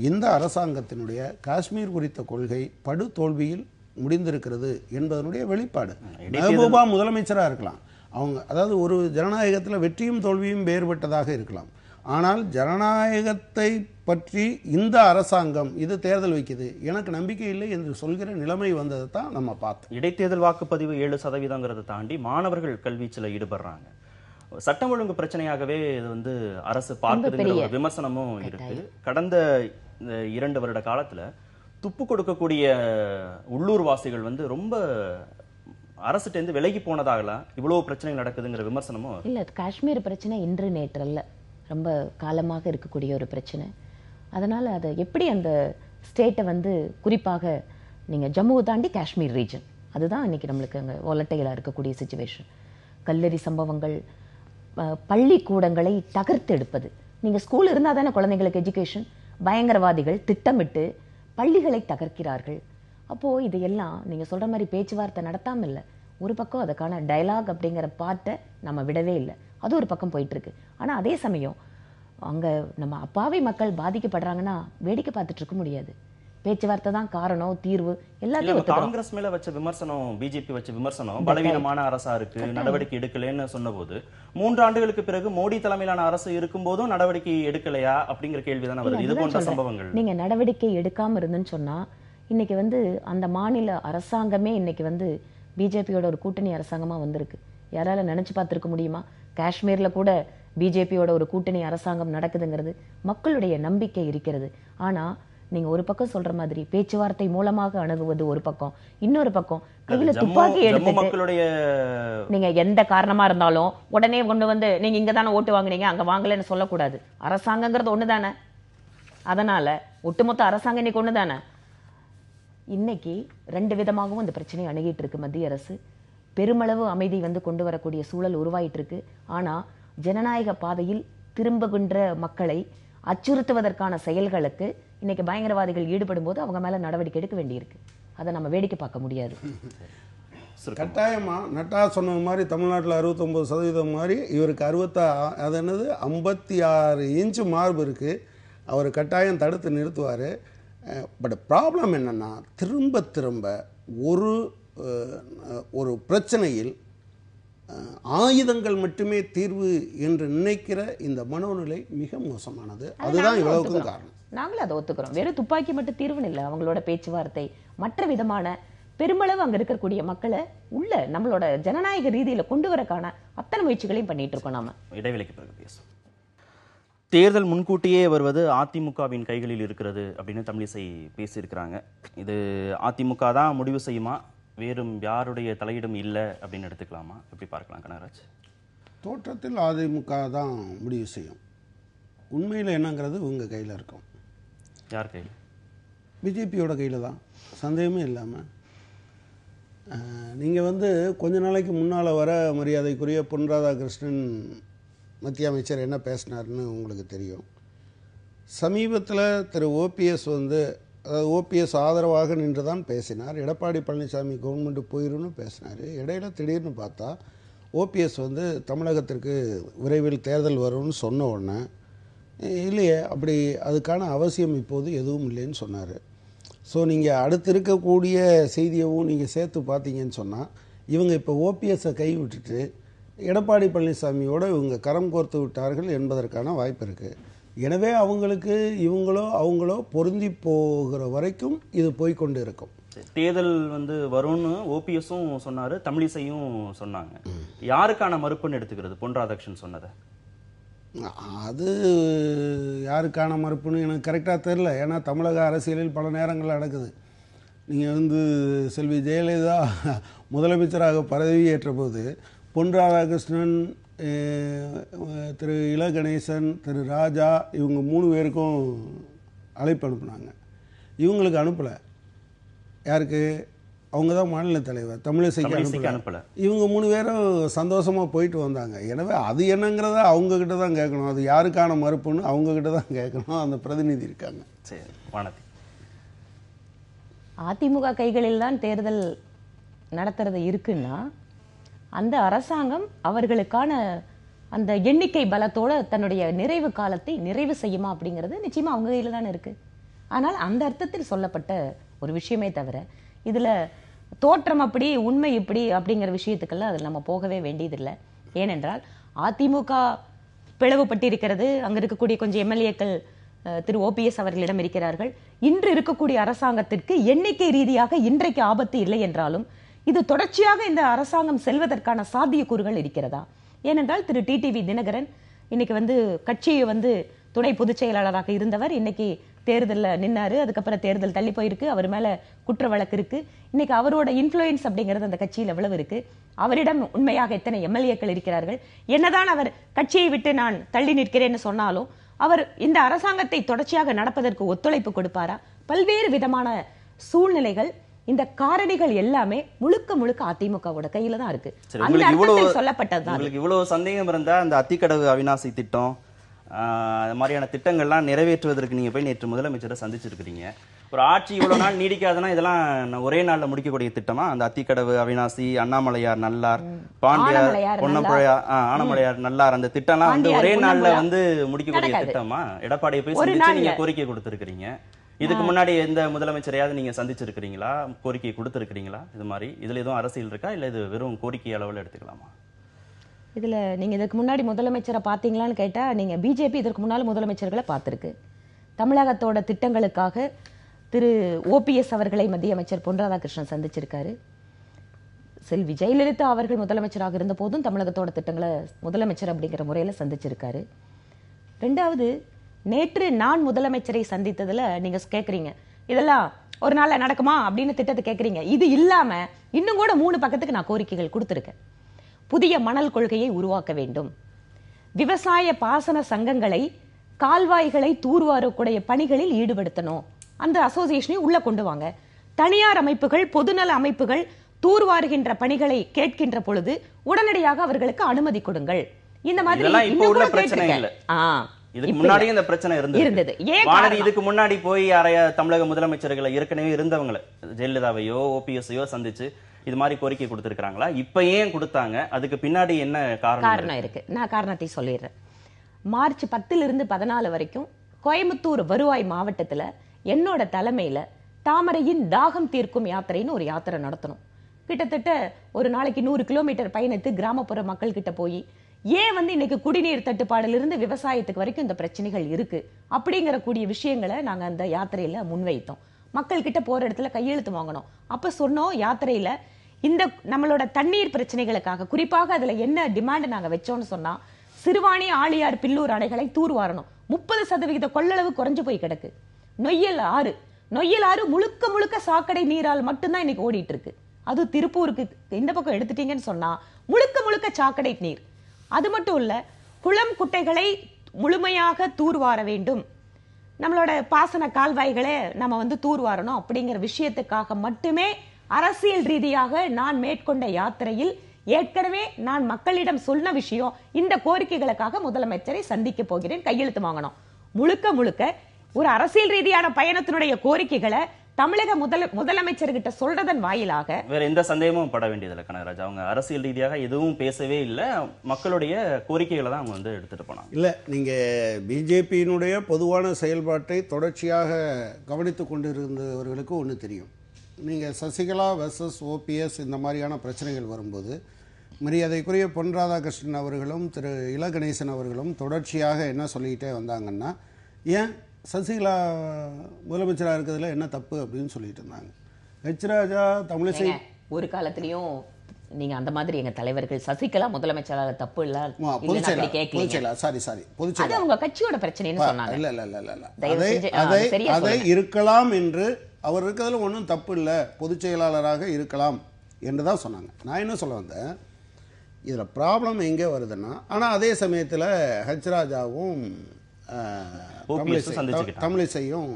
இந்த அரசாங்கத்தினுடைய காஷ்மீர் குறித்த கொள்கை படு தோல்வியில் முடிந்திருக்கிறது என்பதனுடைய வெளிப்பாடு. மெஹபூபா முதலமைச்சராக இருக்கலாம், அவங்க அதாவது ஒரு ஜனநாயகத்தில் வெற்றியும் தோல்வியும் வேறுபட்டதாக இருக்கலாம். ஆனால் ஜனநாயகத்தை பற்றி இந்த அரசாங்கம் இது தேர்தல் வைக்குது, எனக்கு நம்பிக்கை இல்லை என்று சொல்கிற நிலைமை வந்ததை தான் நம்ம பார்த்தோம். இடைத்தேர்தல் வாக்குப்பதிவு 7%ங்கிறத தாண்டி மாணவர்கள் கல்வீச்சில் ஈடுபடுறாங்க. சட்டம் ஒழுங்கு பிரச்சனையாகவே இது வந்து அரசு பார்க்குதுங்கிற ஒரு விமர்சனமும் இருக்கு. கடந்த 2 வருட காலத்துல துப்பு கொடுக்கக்கூடிய உள்ளூர் வாசிகள் வந்து ரொம்ப அரசுட்டேந்து விலகி போனதாகலாம் இவ்வளவு பிரச்சனைகள் நடக்குதுங்கிற விமர்சனமும் இல்ல. காஷ்மீர் பிரச்சனை இன்று நேற்று அல்ல, ரொம்ப காலமாக இருக்கக்கூடிய ஒரு பிரச்சனை. அதனால அதை எப்படி அந்த ஸ்டேட்டை வந்து, குறிப்பாக நீங்க ஜம்முவை தாண்டி காஷ்மீர் ரீஜன், அதுதான் இன்னைக்கு நம்மளுக்கு அங்கே வாலட்டைலா இருக்கக்கூடிய சிச்சுவேஷன். கல்லறி சம்பவங்கள், பள்ளிக்கூடங்களை தகர்த்து எடுப்பது. நீங்க ஸ்கூல் இருந்தால் தானே குழந்தைங்களுக்கு எஜுகேஷன். பயங்கரவாதிகள் திட்டமிட்டு பள்ளிகளை தகர்க்கிறார்கள். அப்போ இதையெல்லாம் நீங்க சொல்ற மாதிரி பேச்சுவார்த்தை நடத்தாம இல்லை, ஒரு பக்கம் அதுக்கான டயலாக் அப்படிங்கிற பார்ட்டை நம்ம விடவே இல்லை, அது ஒரு பக்கம் போயிட்டு இருக்கு. ஆனா அதே சமயம் அங்க நம்ம அப்பாவி மக்கள் பாதிக்கப்படுறாங்கன்னா வேடிக்கை பார்த்துட்டு இருக்க முடியாது. பேச்சுவார்த்தை தான் காரணம், தீர்வு எல்லாத்தையும். காங்கிரஸ் மேல வச்ச விமர்சனம், பிஜேபி வச்ச விமர்சனம் பலவீனமான அரசா இருக்கு, நடவடிக்கை எடுக்கலன்னு சொன்ன போது 3 ஆண்டுகளுக்கு பிறகு மோடி தலைமையிலான அரசு இருக்கும் போதும் நடவடிக்கை எடுக்கலையா அப்படிங்கிற கேள்விதானே வருது. இது போன்ற சம்பவங்கள் நீங்க நடவடிக்கை எடுக்காம இருந்துன்னு சொன்னா இன்னைக்கு வந்து அந்த மாநில அரசாங்கமே இன்னைக்கு வந்து பிஜேபியோட ஒரு கூட்டணி அரசாங்கமா வந்திருக்கு. யாரால நினைச்சு பார்த்திருக்க முடியுமா? காஷ்மீர்ல கூட பிஜேபியோட ஒரு கூட்டணி அரசாங்கம் நடக்குதுங்கிறது மக்களுடைய நம்பிக்கை இருக்கிறது. ஆனா நீங்க ஒரு பக்கம் சொல்ற மாதிரி பேச்சுவார்த்தை மூலமாக அணுகுவது ஒரு பக்கம், இன்னொரு பக்கம் கையில துப்பாக்கி எடுத்துட்டு நீங்க எந்த காரணமா இருந்தாலும் உடனே கொண்டு வந்து நீங்க இங்க தானே ஓட்டு வாங்குனீங்க அங்க வாங்கலன்னு சொல்லக்கூடாது. அரசாங்கங்கிறது ஒண்ணுதானே. அதனால ஒட்டுமொத்த அரசாங்கம் இன்னைக்கு ஒண்ணுதானே. இன்னைக்கு 2 விதமாகவும் இந்த பிரச்சனையை அணுகிட்டு இருக்கு மத்திய அரசு. பெருமளவு அமைதி வந்து கொண்டு வரக்கூடிய சூழல் உருவாயிட்டு இருக்கு. ஆனா ஜனநாயக பாதையில் திரும்புகின்ற மக்களை அச்சுறுத்துவதற்கான செயல்களுக்கு இன்னைக்கு பயங்கரவாதிகள் ஈடுபடும் போது அவங்க மேல நடவடிக்கை எடுக்க வேண்டியிருக்கு. அதை நம்ம வேடிக்கை பார்க்க முடியாது. கட்டாயமா நட்டா சொன்ன மாதிரி தமிழ்நாட்டில் 69% மாதிரி இவருக்கு 56 இன்ச்சு மார்பு இருக்கு. அவர் கட்டாயம் தடுத்து நிறுத்துவார். பட் ப்ராப்ளம் என்னன்னா, திரும்ப திரும்ப ஒரு பிரச்சனையில் ஆயுதங்கள் மட்டுமே தீர்வு என்று நினைக்கிற இந்த மனோநிலை மிக மோசமானது. அதுதான் இவ்வளவுக்கும் காரணம். நாங்களும் அதை ஒத்துக்கிறோம். வெறும் துப்பாக்கி மட்டும் தீர்வுன்னு இல்லை. அவங்களோட பேச்சுவார்த்தை மற்ற விதமான பெருமளவு அங்க இருக்கக்கூடிய மக்களை உள்ள நம்மளோட ஜனநாயக ரீதியில கொண்டு வரக்கான அத்தனை முயற்சிகளையும் பண்ணிட்டு இருக்கோம். நாம இடைவெளிக்கு பிறகு பேசும். தேர்தல் முன்கூட்டியே வருவது அதிமுகவின் கைகளில் இருக்கிறது அப்படின்னு தமிழிசை பேசியிருக்கிறாங்க. இது அதிமுக தான் முடிவு செய்யுமா, வேறும் யாருடைய தலையிடும் இல்லை அப்படின்னு எடுத்துக்கலாமா? எப்படி பார்க்கலாம் கனகராஜ்? தோற்றத்தில் அதிமுக தான் முடிவு செய்யும். உண்மையில் என்னங்கிறது உங்க கையில் இருக்கும். யார் கையில்? பிஜேபியோட கையில் தான், சந்தேகமே இல்லாமல். நீங்கள் கொஞ்ச நாளைக்கு முன்னால் வர மரியாதைக்குரிய பொன் ராதாகிருஷ்ணன் மத்திய அமைச்சர் என்ன பேசினார்னு உங்களுக்கு தெரியும். சமீபத்தில் திரு ஓபிஎஸ் அதாவது ஓபிஎஸ் ஆதரவாக நின்று தான் பேசினார். எடப்பாடி பழனிசாமி கவர்மெண்ட் போயிருன்னு பேசினார். இடையில திடீர்னு பார்த்தா ஓபிஎஸ் தமிழகத்திற்கு விரைவில் தேர்தல் வரும்னு சொன்ன உடனே இல்லையே, அப்படி அதுக்கான அவசியம் இப்போது எதுவும் இல்லைன்னு சொன்னார். ஸோ நீங்கள் அடுத்து இருக்கக்கூடிய செய்தியவும் நீங்கள் சேர்த்து பார்த்தீங்கன்னு சொன்னால், இவங்க இப்போ ஓபிஎஸ்ஸை கை விட்டுட்டு எடப்பாடி பழனிசாமியோடு இவங்க கரம் கோர்த்து விட்டார்கள் என்பதற்கான வாய்ப்பு இருக்குது. எனவே அவங்களுக்கு அவங்களோ பொருந்தி போகிற வரைக்கும் இது போய்கொண்டு இருக்கும். தேர்தல் வரும்னு ஓபிஎஸும் சொன்னாரு, தமிழிசையும் சொன்னாங்க. யாருக்கான மறுப்புன்னு எடுத்துக்கிறது பொன் ராதாகிருஷ்ணன் சொன்னதை? அது யாருக்கான மறுப்புன்னு எனக்கு கரெக்டாக தெரில. ஏன்னா தமிழக அரசியலில் பல நேரங்கள் நடக்குது. நீங்கள் செல்வி ஜெயலலிதா முதலமைச்சராக பதவியேற்ற போது பொன் ராதாகிருஷ்ணன், திரு இல கணேசன், திரு ராஜா இவங்க 3 பேருக்கும் அழைப்பு அனுப்புனாங்க. இவங்களுக்கு அனுப்பலை. யாருக்கு? அவங்க தான் மாநில தலைவர். தமிழிசைக்கு அனுப்பல. இவங்க 3 பேரும் சந்தோஷமாக போயிட்டு வந்தாங்க. எனவே அது என்னங்கிறத அவங்கக்கிட்ட தான் கேட்கணும். அது யாருக்கான மறுப்புன்னு அவங்கக்கிட்ட தான் கேட்கணும். அந்த பிரதிநிதி இருக்காங்க. சரி, வானதி. அதிமுக கைகளில் தான் தேர்தல் நடத்துறது இருக்குன்னா, அந்த அரசாங்கம் அவர்களுக்கான அந்த எண்ணிக்கை பலத்தோட தன்னுடைய நிறைவு காலத்தை நிறைவு செய்யுமா அப்படிங்கிறது நிச்சயமா அவங்க கையில் தானே இருக்கு. ஆனால் அந்த அர்த்தத்தில் சொல்லப்பட்ட ஒரு விஷயமே தவிர இதுல தோற்றம் அப்படி உண்மை இப்படி அப்படிங்கிற விஷயத்துக்கெல்லாம் அதில் நம்ம போகவே வேண்டியதில்லை. ஏனென்றால் அதிமுக பிளவுபட்டிருக்கிறது. அங்க இருக்கக்கூடிய கொஞ்சம் எம்எல்ஏக்கள் திரு ஓபிஎஸ் அவர்களிடம் இருக்கிறார்கள். இன்று இருக்கக்கூடிய அரசாங்கத்திற்கு எண்ணிக்கை ரீதியாக இன்றைக்கு ஆபத்து இல்லை என்றாலும் இது தொடர்ச்சியாக இந்த அரசாங்கம் செல்வதற்கான சாத்தியக்கூறுகள் இருக்கிறதா? ஏனென்றால் திரு டிடிவி தினகரன் இன்னைக்கு கட்சியை துணை பொதுச் செயலாளராக இருந்தவர். இன்னைக்கு தேர்தலில் நின்னாரு. அதுக்கப்புறம் தேர்தல் தள்ளி போயிருக்கு. அவர் மேல குற்ற வழக்கு இருக்கு. இன்னைக்கு அவரோட இன்ஃப்ளூயன்ஸ் அப்படிங்கிறது அந்த கட்சியில் எவ்வளவு இருக்கு? அவரிடம் உண்மையாக எத்தனை எம்எல்ஏக்கள் இருக்கிறார்கள்? என்னதான் அவர் கட்சியை விட்டு நான் தள்ளி நிற்கிறேன்னு சொன்னாலும் அவர் இந்த அரசாங்கத்தை தொடர்ச்சியாக நடப்பதற்கு ஒத்துழைப்பு கொடுப்பாரா? பல்வேறு விதமான சூழ்நிலைகள், இந்த காரணிகள் எல்லாமே முழுக்க அதிமுகவோட கையில தான் இருக்கு. அந்த அர்த்தத்தில் சொல்லப்பட்டதுதான். உங்களுக்கு இவ்வளவு சந்தேகம் இருந்தா அந்த அத்திக்கடவு அவிநாசி திட்டம் அது மாதிரியான திட்டங்கள்லாம் நிறைவேற்றுவதற்கு நீங்க போய் நேற்று முதலமைச்சரை சந்திச்சிருக்கிறீங்க. ஒரு ஆட்சி இவ்வளவு நாள் நீடிக்காதுன்னா இதெல்லாம் ஒரே நாள்ல முடிக்கக்கூடிய திட்டமா? அந்த அத்திக்கடவு அவிநாசி, அண்ணாமலையார் நல்லார், பாண்டியார் பொன்னம்புழையா, ஆனமலையார் நல்லார், அந்த திட்டம்லாம் ஒரே நாள்ல முடிக்கக்கூடிய திட்டமா? எடப்பாடியை போய் சந்திச்சு நீங்க கோரிக்கை கொடுத்திருக்கிறீங்க. இதுக்கு முன்னாடி எந்த முதலமைச்சரையாவது நீங்க சந்திச்சிருக்கிறீங்களா? கோரிக்கை கொடுத்திருக்கிறீங்களா? இது மாதிரி இதுல எதுவும் அரசியல் இருக்கா, இல்ல இது வெறும் கோரிக்கை அளவில் எடுத்துக்கலாமா? இதுல நீங்க இதுக்கு முன்னாடி முதலமைச்சரை பாத்தீங்களான்னு கேட்டா, நீங்க பிஜேபி இதற்கு முன்னால முதலமைச்சர்களை பார்த்திருக்கு. தமிழகத்தோட திட்டங்களுக்காக திரு ஓபிஎஸ் அவர்களை மத்திய அமைச்சர் பொன் ராதாகிருஷ்ணன் சந்திச்சிருக்காரு. செல்வி ஜெயலலிதா அவர்கள் முதலமைச்சராக இருந்த போதும் தமிழகத்தோட திட்டங்களை முதலமைச்சர் அப்படிங்கிற முறையில சந்திச்சிருக்காரு. ரெண்டாவது, நேற்று நான் முதலமைச்சரை சந்தித்ததுல நீங்க கேக்குறீங்க இதெல்லாம் ஒரு நாள்ல நடக்குமா அப்படின்னு திட்டத்தை கேக்குறீங்க. இது இல்லாம இன்னும் கூட 3 பக்கத்துக்கு நான் கோரிக்கைகள் கொடுத்திருக்கேன். புதிய மணல் கொள்கையை உருவாக்க வேண்டும். விவசாய பாசன சங்கங்களை, கால்வாய்களை தூர்வாரக்கூடிய பணிகளில் ஈடுபடுத்தணும். அந்த அசோசியேஷனை உள்ள கொண்டு வாங்க. தனியார் அமைப்புகள், பொதுநல அமைப்புகள் தூர்வாருகின்ற பணிகளை கேட்கின்ற பொழுது உடனடியாக அவர்களுக்கு அனுமதி கொடுங்கள். இந்த மாதிரி இதுக்கு முன்னாடி இந்த பிரச்சனை இருந்தது. இதுக்கு முன்னாடி போய் தமிழக முதலமைச்சர்களை ஏற்கனவே இருந்தவங்களை, ஜெயலலிதாவையோ ஓபிஎஸ்ஐயோ சந்திச்சு இது மாதிரி கோரிக்கை கொடுத்திருக்காங்களா? இப்ப ஏன் கொடுத்தாங்க? அதுக்கு பின்னாடி என்ன காரணம் இருக்கு? நான் காரணத்தை சொல்லிடுறேன். மார்ச் 10 to 14 வரைக்கும் கோயம்புத்தூர் வருவாய் மாவட்டத்துல என்னோட தலைமையில தாமரையின் தாகம் தீர்க்கும் யாத்திரைன்னு ஒரு யாத்திரை நடத்தணும். கிட்டத்தட்ட ஒரு நாளைக்கு 100 கிலோமீட்டர் பயணித்து கிராமப்புற மக்கள் கிட்ட போய் ஏன் இன்னைக்கு குடிநீர் தட்டுப்பாடுல இருந்து விவசாயத்துக்கு வரைக்கும் இந்த பிரச்சனைகள் இருக்கு அப்படிங்கிற கூடிய விஷயங்களை நாங்க அந்த யாத்திரையில முன்வைத்தோம். மக்கள் கிட்ட போற இடத்துல கையெழுத்து வாங்கணும். அப்ப சொன்னோம் யாத்திரையில இந்த நம்மளோட தண்ணீர் பிரச்சனைகளுக்காக குறிப்பாக அதுல என்ன டிமாண்ட் நாங்க வச்சோம்னு சொன்னா, சிறுவாணி, ஆழியார், பில்லூர் அணைகளை தூர்வாரணும். 30% கொள்ளளவு குறைஞ்சு போய் கிடக்கு. நொய்யல் ஆறு முழுக்க முழுக்க சாக்கடை நீரால் மட்டும்தான் இன்னைக்கு ஓடிட்டு இருக்கு. அது திருப்பூருக்கு இந்த பக்கம் எடுத்துட்டீங்கன்னு சொன்னா முழுக்க முழுக்க சாக்கடை நீர். அது மட்டும் இல்ல, குளம் குட்டைகளை முழுமையாக தூர்வார வேண்டும். நம்மளோட பாசன கால்வாய்களை நம்ம தூர்வாரணும் அப்படிங்கிற விஷயத்துக்காக மட்டுமே அரசியல் ரீதியாக நான் மேற்கொண்ட யாத்திரையில் ஏற்கனவே நான் மக்களிடம் சொன்ன விஷயம், இந்த கோரிக்கைகளுக்காக முதலமைச்சரை சந்திக்க போகிறேன், கையெழுத்து வாங்கணும். முழுக்க முழுக்க ஒரு அரசியல் ரீதியான பயணத்தினுடைய கோரிக்கைகளை தமிழக முதலமைச்சர்கிட்ட சொல்றதன் வாயிலாக வேற எந்த சந்தேகமும் பட வேண்டியதில்லை கனகராஜ். அவங்க அரசியல் ரீதியாக எதுவும் பேசவே இல்லை, மக்களுடைய கோரிக்கைகளை தான் அவங்க எடுத்துட்டு போனாங்க. இல்லை, நீங்க பிஜேபியினுடைய பொதுவான செயல்பாட்டை தொடர்ச்சியாக கவனித்து கொண்டிருந்தவர்களுக்கு ஒன்று தெரியும். நீங்க சசிகலா வெர்சஸ் ஓபிஎஸ் இந்த மாதிரியான பிரச்சனைகள் வரும்போது மரியாதைக்குரிய பொன் ராதாகிருஷ்ணன் அவர்களும் திரு இல கணேசன் அவர்களும் தொடர்ச்சியாக என்ன சொல்லிக்கிட்டே வந்தாங்கன்னா, ஏன் சசிகலா முதலமைச்சராக இருக்கிறதுல என்ன தப்பு அப்படின்னு சொல்லிட்டு இருந்தாங்க. ஹெச் ராஜா தமிழிசை ஒரு காலத்திலையும் நீங்க அந்த மாதிரி எங்க தலைவர்கள் சசிகலா முதலமைச்சராக தப்பு இல்ல பொதுச்செயலர் அவங்க கட்சியோட பிரச்சனைன்னு சொன்னாங்க. இல்ல இல்ல இல்ல இல்ல அதை இருக்கலாம் என்று அவர் இருக்கிறதுல ஒன்றும் தப்பு இல்லை, பொதுச் செயலாளராக இருக்கலாம் என்று தான் சொன்னாங்க. நான் என்ன சொல்ல வந்தேன், இதில் ப்ராப்ளம் எங்கே வருதுன்னா, ஆனால் அதே சமயத்தில் ஹெச் ராஜாவும் தமிழிசையும்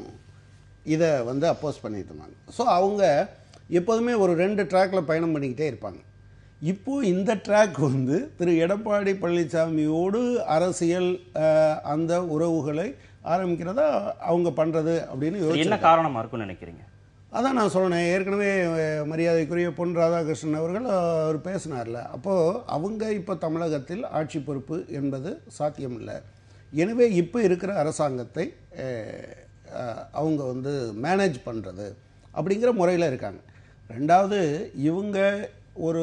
இதை அப்போஸ் பண்ணிட்டு இருந்தாங்க. ஸோ அவங்க எப்போதுமே ஒரு 2 ட்ராக்ல பயணம் பண்ணிக்கிட்டே இருப்பாங்க. இப்போ இந்த ட்ராக் திரு எடப்பாடி பழனிசாமியோடு அரசியல் அந்த உறவுகளை ஆரம்பிக்கிறதா அவங்க பண்றது அப்படின்னு என்ன காரணமா இருக்கும்னு நினைக்கிறீங்க? அதான் நான் சொன்னேன் ஏற்கனவே, மரியாதைக்குரிய பொன் ராதாகிருஷ்ணன் அவர்கள் அவர் பேசினார்ல, அப்போது அவங்க இப்போ தமிழகத்தில் ஆட்சி பொறுப்பு என்பது சாத்தியம் இல்லை. எனவே இப்போ இருக்கிற அரசாங்கத்தை அவங்க மேனேஜ் பண்ணுறது அப்படிங்கிற முறையில் இருக்காங்க. ரெண்டாவது, இவங்க ஒரு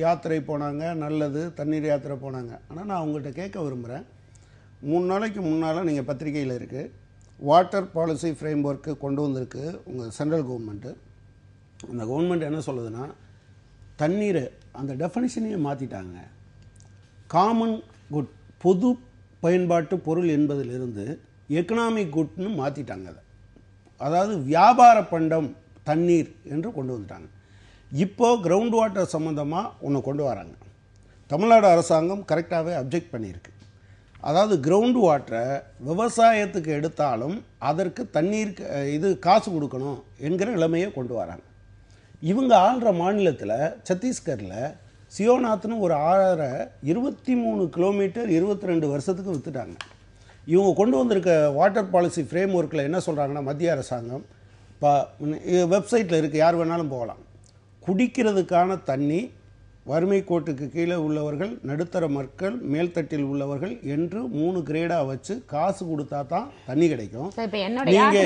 யாத்திரை போனாங்க, நல்லது, தண்ணீர் யாத்திரை போனாங்க. ஆனால் நான் அவங்கள்ட்ட கேட்க விரும்புகிறேன், 3 நாளைக்கு முன்னால் நீங்கள் பத்திரிகையில் இருக்குது, வாட்டர் பாலிசி ஃப்ரேம் ஒர்க்கு கொண்டு வந்திருக்கு உங்கள் சென்ட்ரல் கவர்மெண்ட்டு. அந்த கவர்மெண்ட் என்ன சொல்லுதுன்னா, தண்ணீர் அந்த டெஃபனிஷனையே மாற்றிட்டாங்க. காமன் குட், பொது பயன்பாட்டு பொருள் என்பதிலிருந்து எக்கனாமிக் குட்னு மாற்றிட்டாங்க. அதை அதாவது வியாபார பண்டம் தண்ணீர் என்று கொண்டு வந்துட்டாங்க. இப்போது கிரவுண்ட் வாட்டர் சம்மந்தமாக ஒன்று கொண்டு வராங்க. தமிழ்நாடு அரசாங்கம் கரெக்டாகவே அப்ஜெக்ட் பண்ணியிருக்கு. அதாவது கிரவுண்ட் வாட்டரை விவசாயத்துக்கு எடுத்தாலும் அதற்கு தண்ணீர் காசு கொடுக்கணும் என்கிற நிலைமையை கொண்டு வராங்க. இவங்க ஆள்ற மாநிலத்தில் சத்தீஸ்கரில் சியோநாத்னு ஒரு ஆறை 23 கிலோமீட்டர் 22 வருஷத்துக்கு விற்றுட்டாங்க. இவங்க கொண்டு வந்திருக்க வாட்டர் பாலிசி ஃப்ரேம் ஒர்க்கில் என்ன சொல்கிறாங்கன்னா, மத்திய அரசாங்கம் வெப்சைட்டில் இருக்குது, யார் வேணாலும் போகலாம், குடிக்கிறதுக்கான தண்ணி வறுமை கோட்டுக்கு கீழே உள்ளவர்கள், நடுத்தர மக்கள், மேல்தட்டில் உள்ளவர்கள் என்று 3 கிரேடா வச்சு காசு கொடுத்தா தான் தண்ணி கிடைக்கும். நீங்க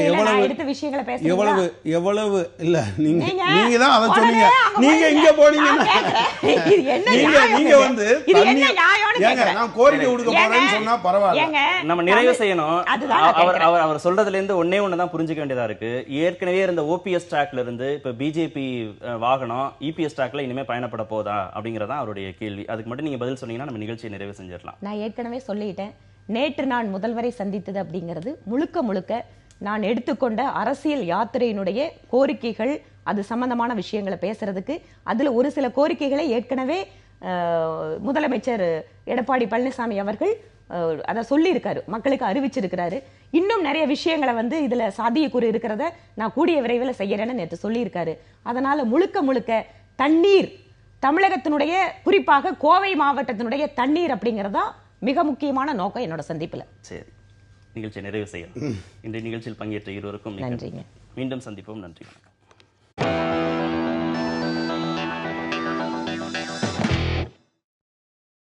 எவ்வளவு இல்ல நீங்க தான் அதை சொன்னீங்க. நீங்க இங்க போனீங்கன்னா நீங்க நான் கோரிக்கை கொடுக்க போறேன்னு சொன்னா பரவாயில்ல, நம்ம நிறைவு செய்யணும். அவர் சொல்றதுல இருந்து ஒன்னேதான் புரிஞ்சுக்க வேண்டியதா இருக்கு. ஏற்கனவே இருந்த ஓபிஎஸ் ட்ராக்ல இருந்து இப்ப பிஜேபி வாகனம் இபிஎஸ் ட்ராக்ல இனிமே பயணப்பட போதா அப்படிங்கறதா அவருடைய கேள்வி. அதுக்கு மட்டும் நீங்க பதில் சொன்னீங்கன்னா நம்ம நிகழ்ச்சியை நிறைவு செஞ்சிடலாம். நான் ஏற்கனவே சொல்லிட்டேன், நேற்று நான் முதல்வரை சந்தித்தது அப்படிங்கிறது முழுக்க முழுக்க நான் எடுத்துக்கொண்ட அரசியல் யாத்திரையினுடைய கோரிக்கைகள், அது சம்பந்தமான விஷயங்களை பேசுறதுக்கு. அதுல ஒரு சில கோரிக்கைகளை ஏற்கனவே முதலமைச்சர் எடப்பாடி பழனிசாமி அவர்கள் அதை சொல்லி இருக்காரு, மக்களுக்கு அறிவிச்சிருக்கிறாரு. இன்னும் நிறைய விஷயங்களை இதுல சாத்தியக்கூறு இருக்கிறத நான் கூடிய விரைவில் செய்யறேன்னு நேற்று சொல்லி இருக்காரு. அதனால முழுக்க முழுக்க தண்ணீர், தமிழகத்தினுடைய குறிப்பாக கோவை மாவட்டத்தினுடைய தண்ணீர் அப்படிங்கறதா மிக முக்கியமான நோக்கம் என்னோட சந்திப்புல. சரி, நிகழ்ச்சியை நிறைவு செய்யலாம். இன்றைய நிகழ்ச்சியில் பங்கேற்ற இருவருக்கும் நன்றிங்க. மீண்டும் சந்திப்போம். நன்றி.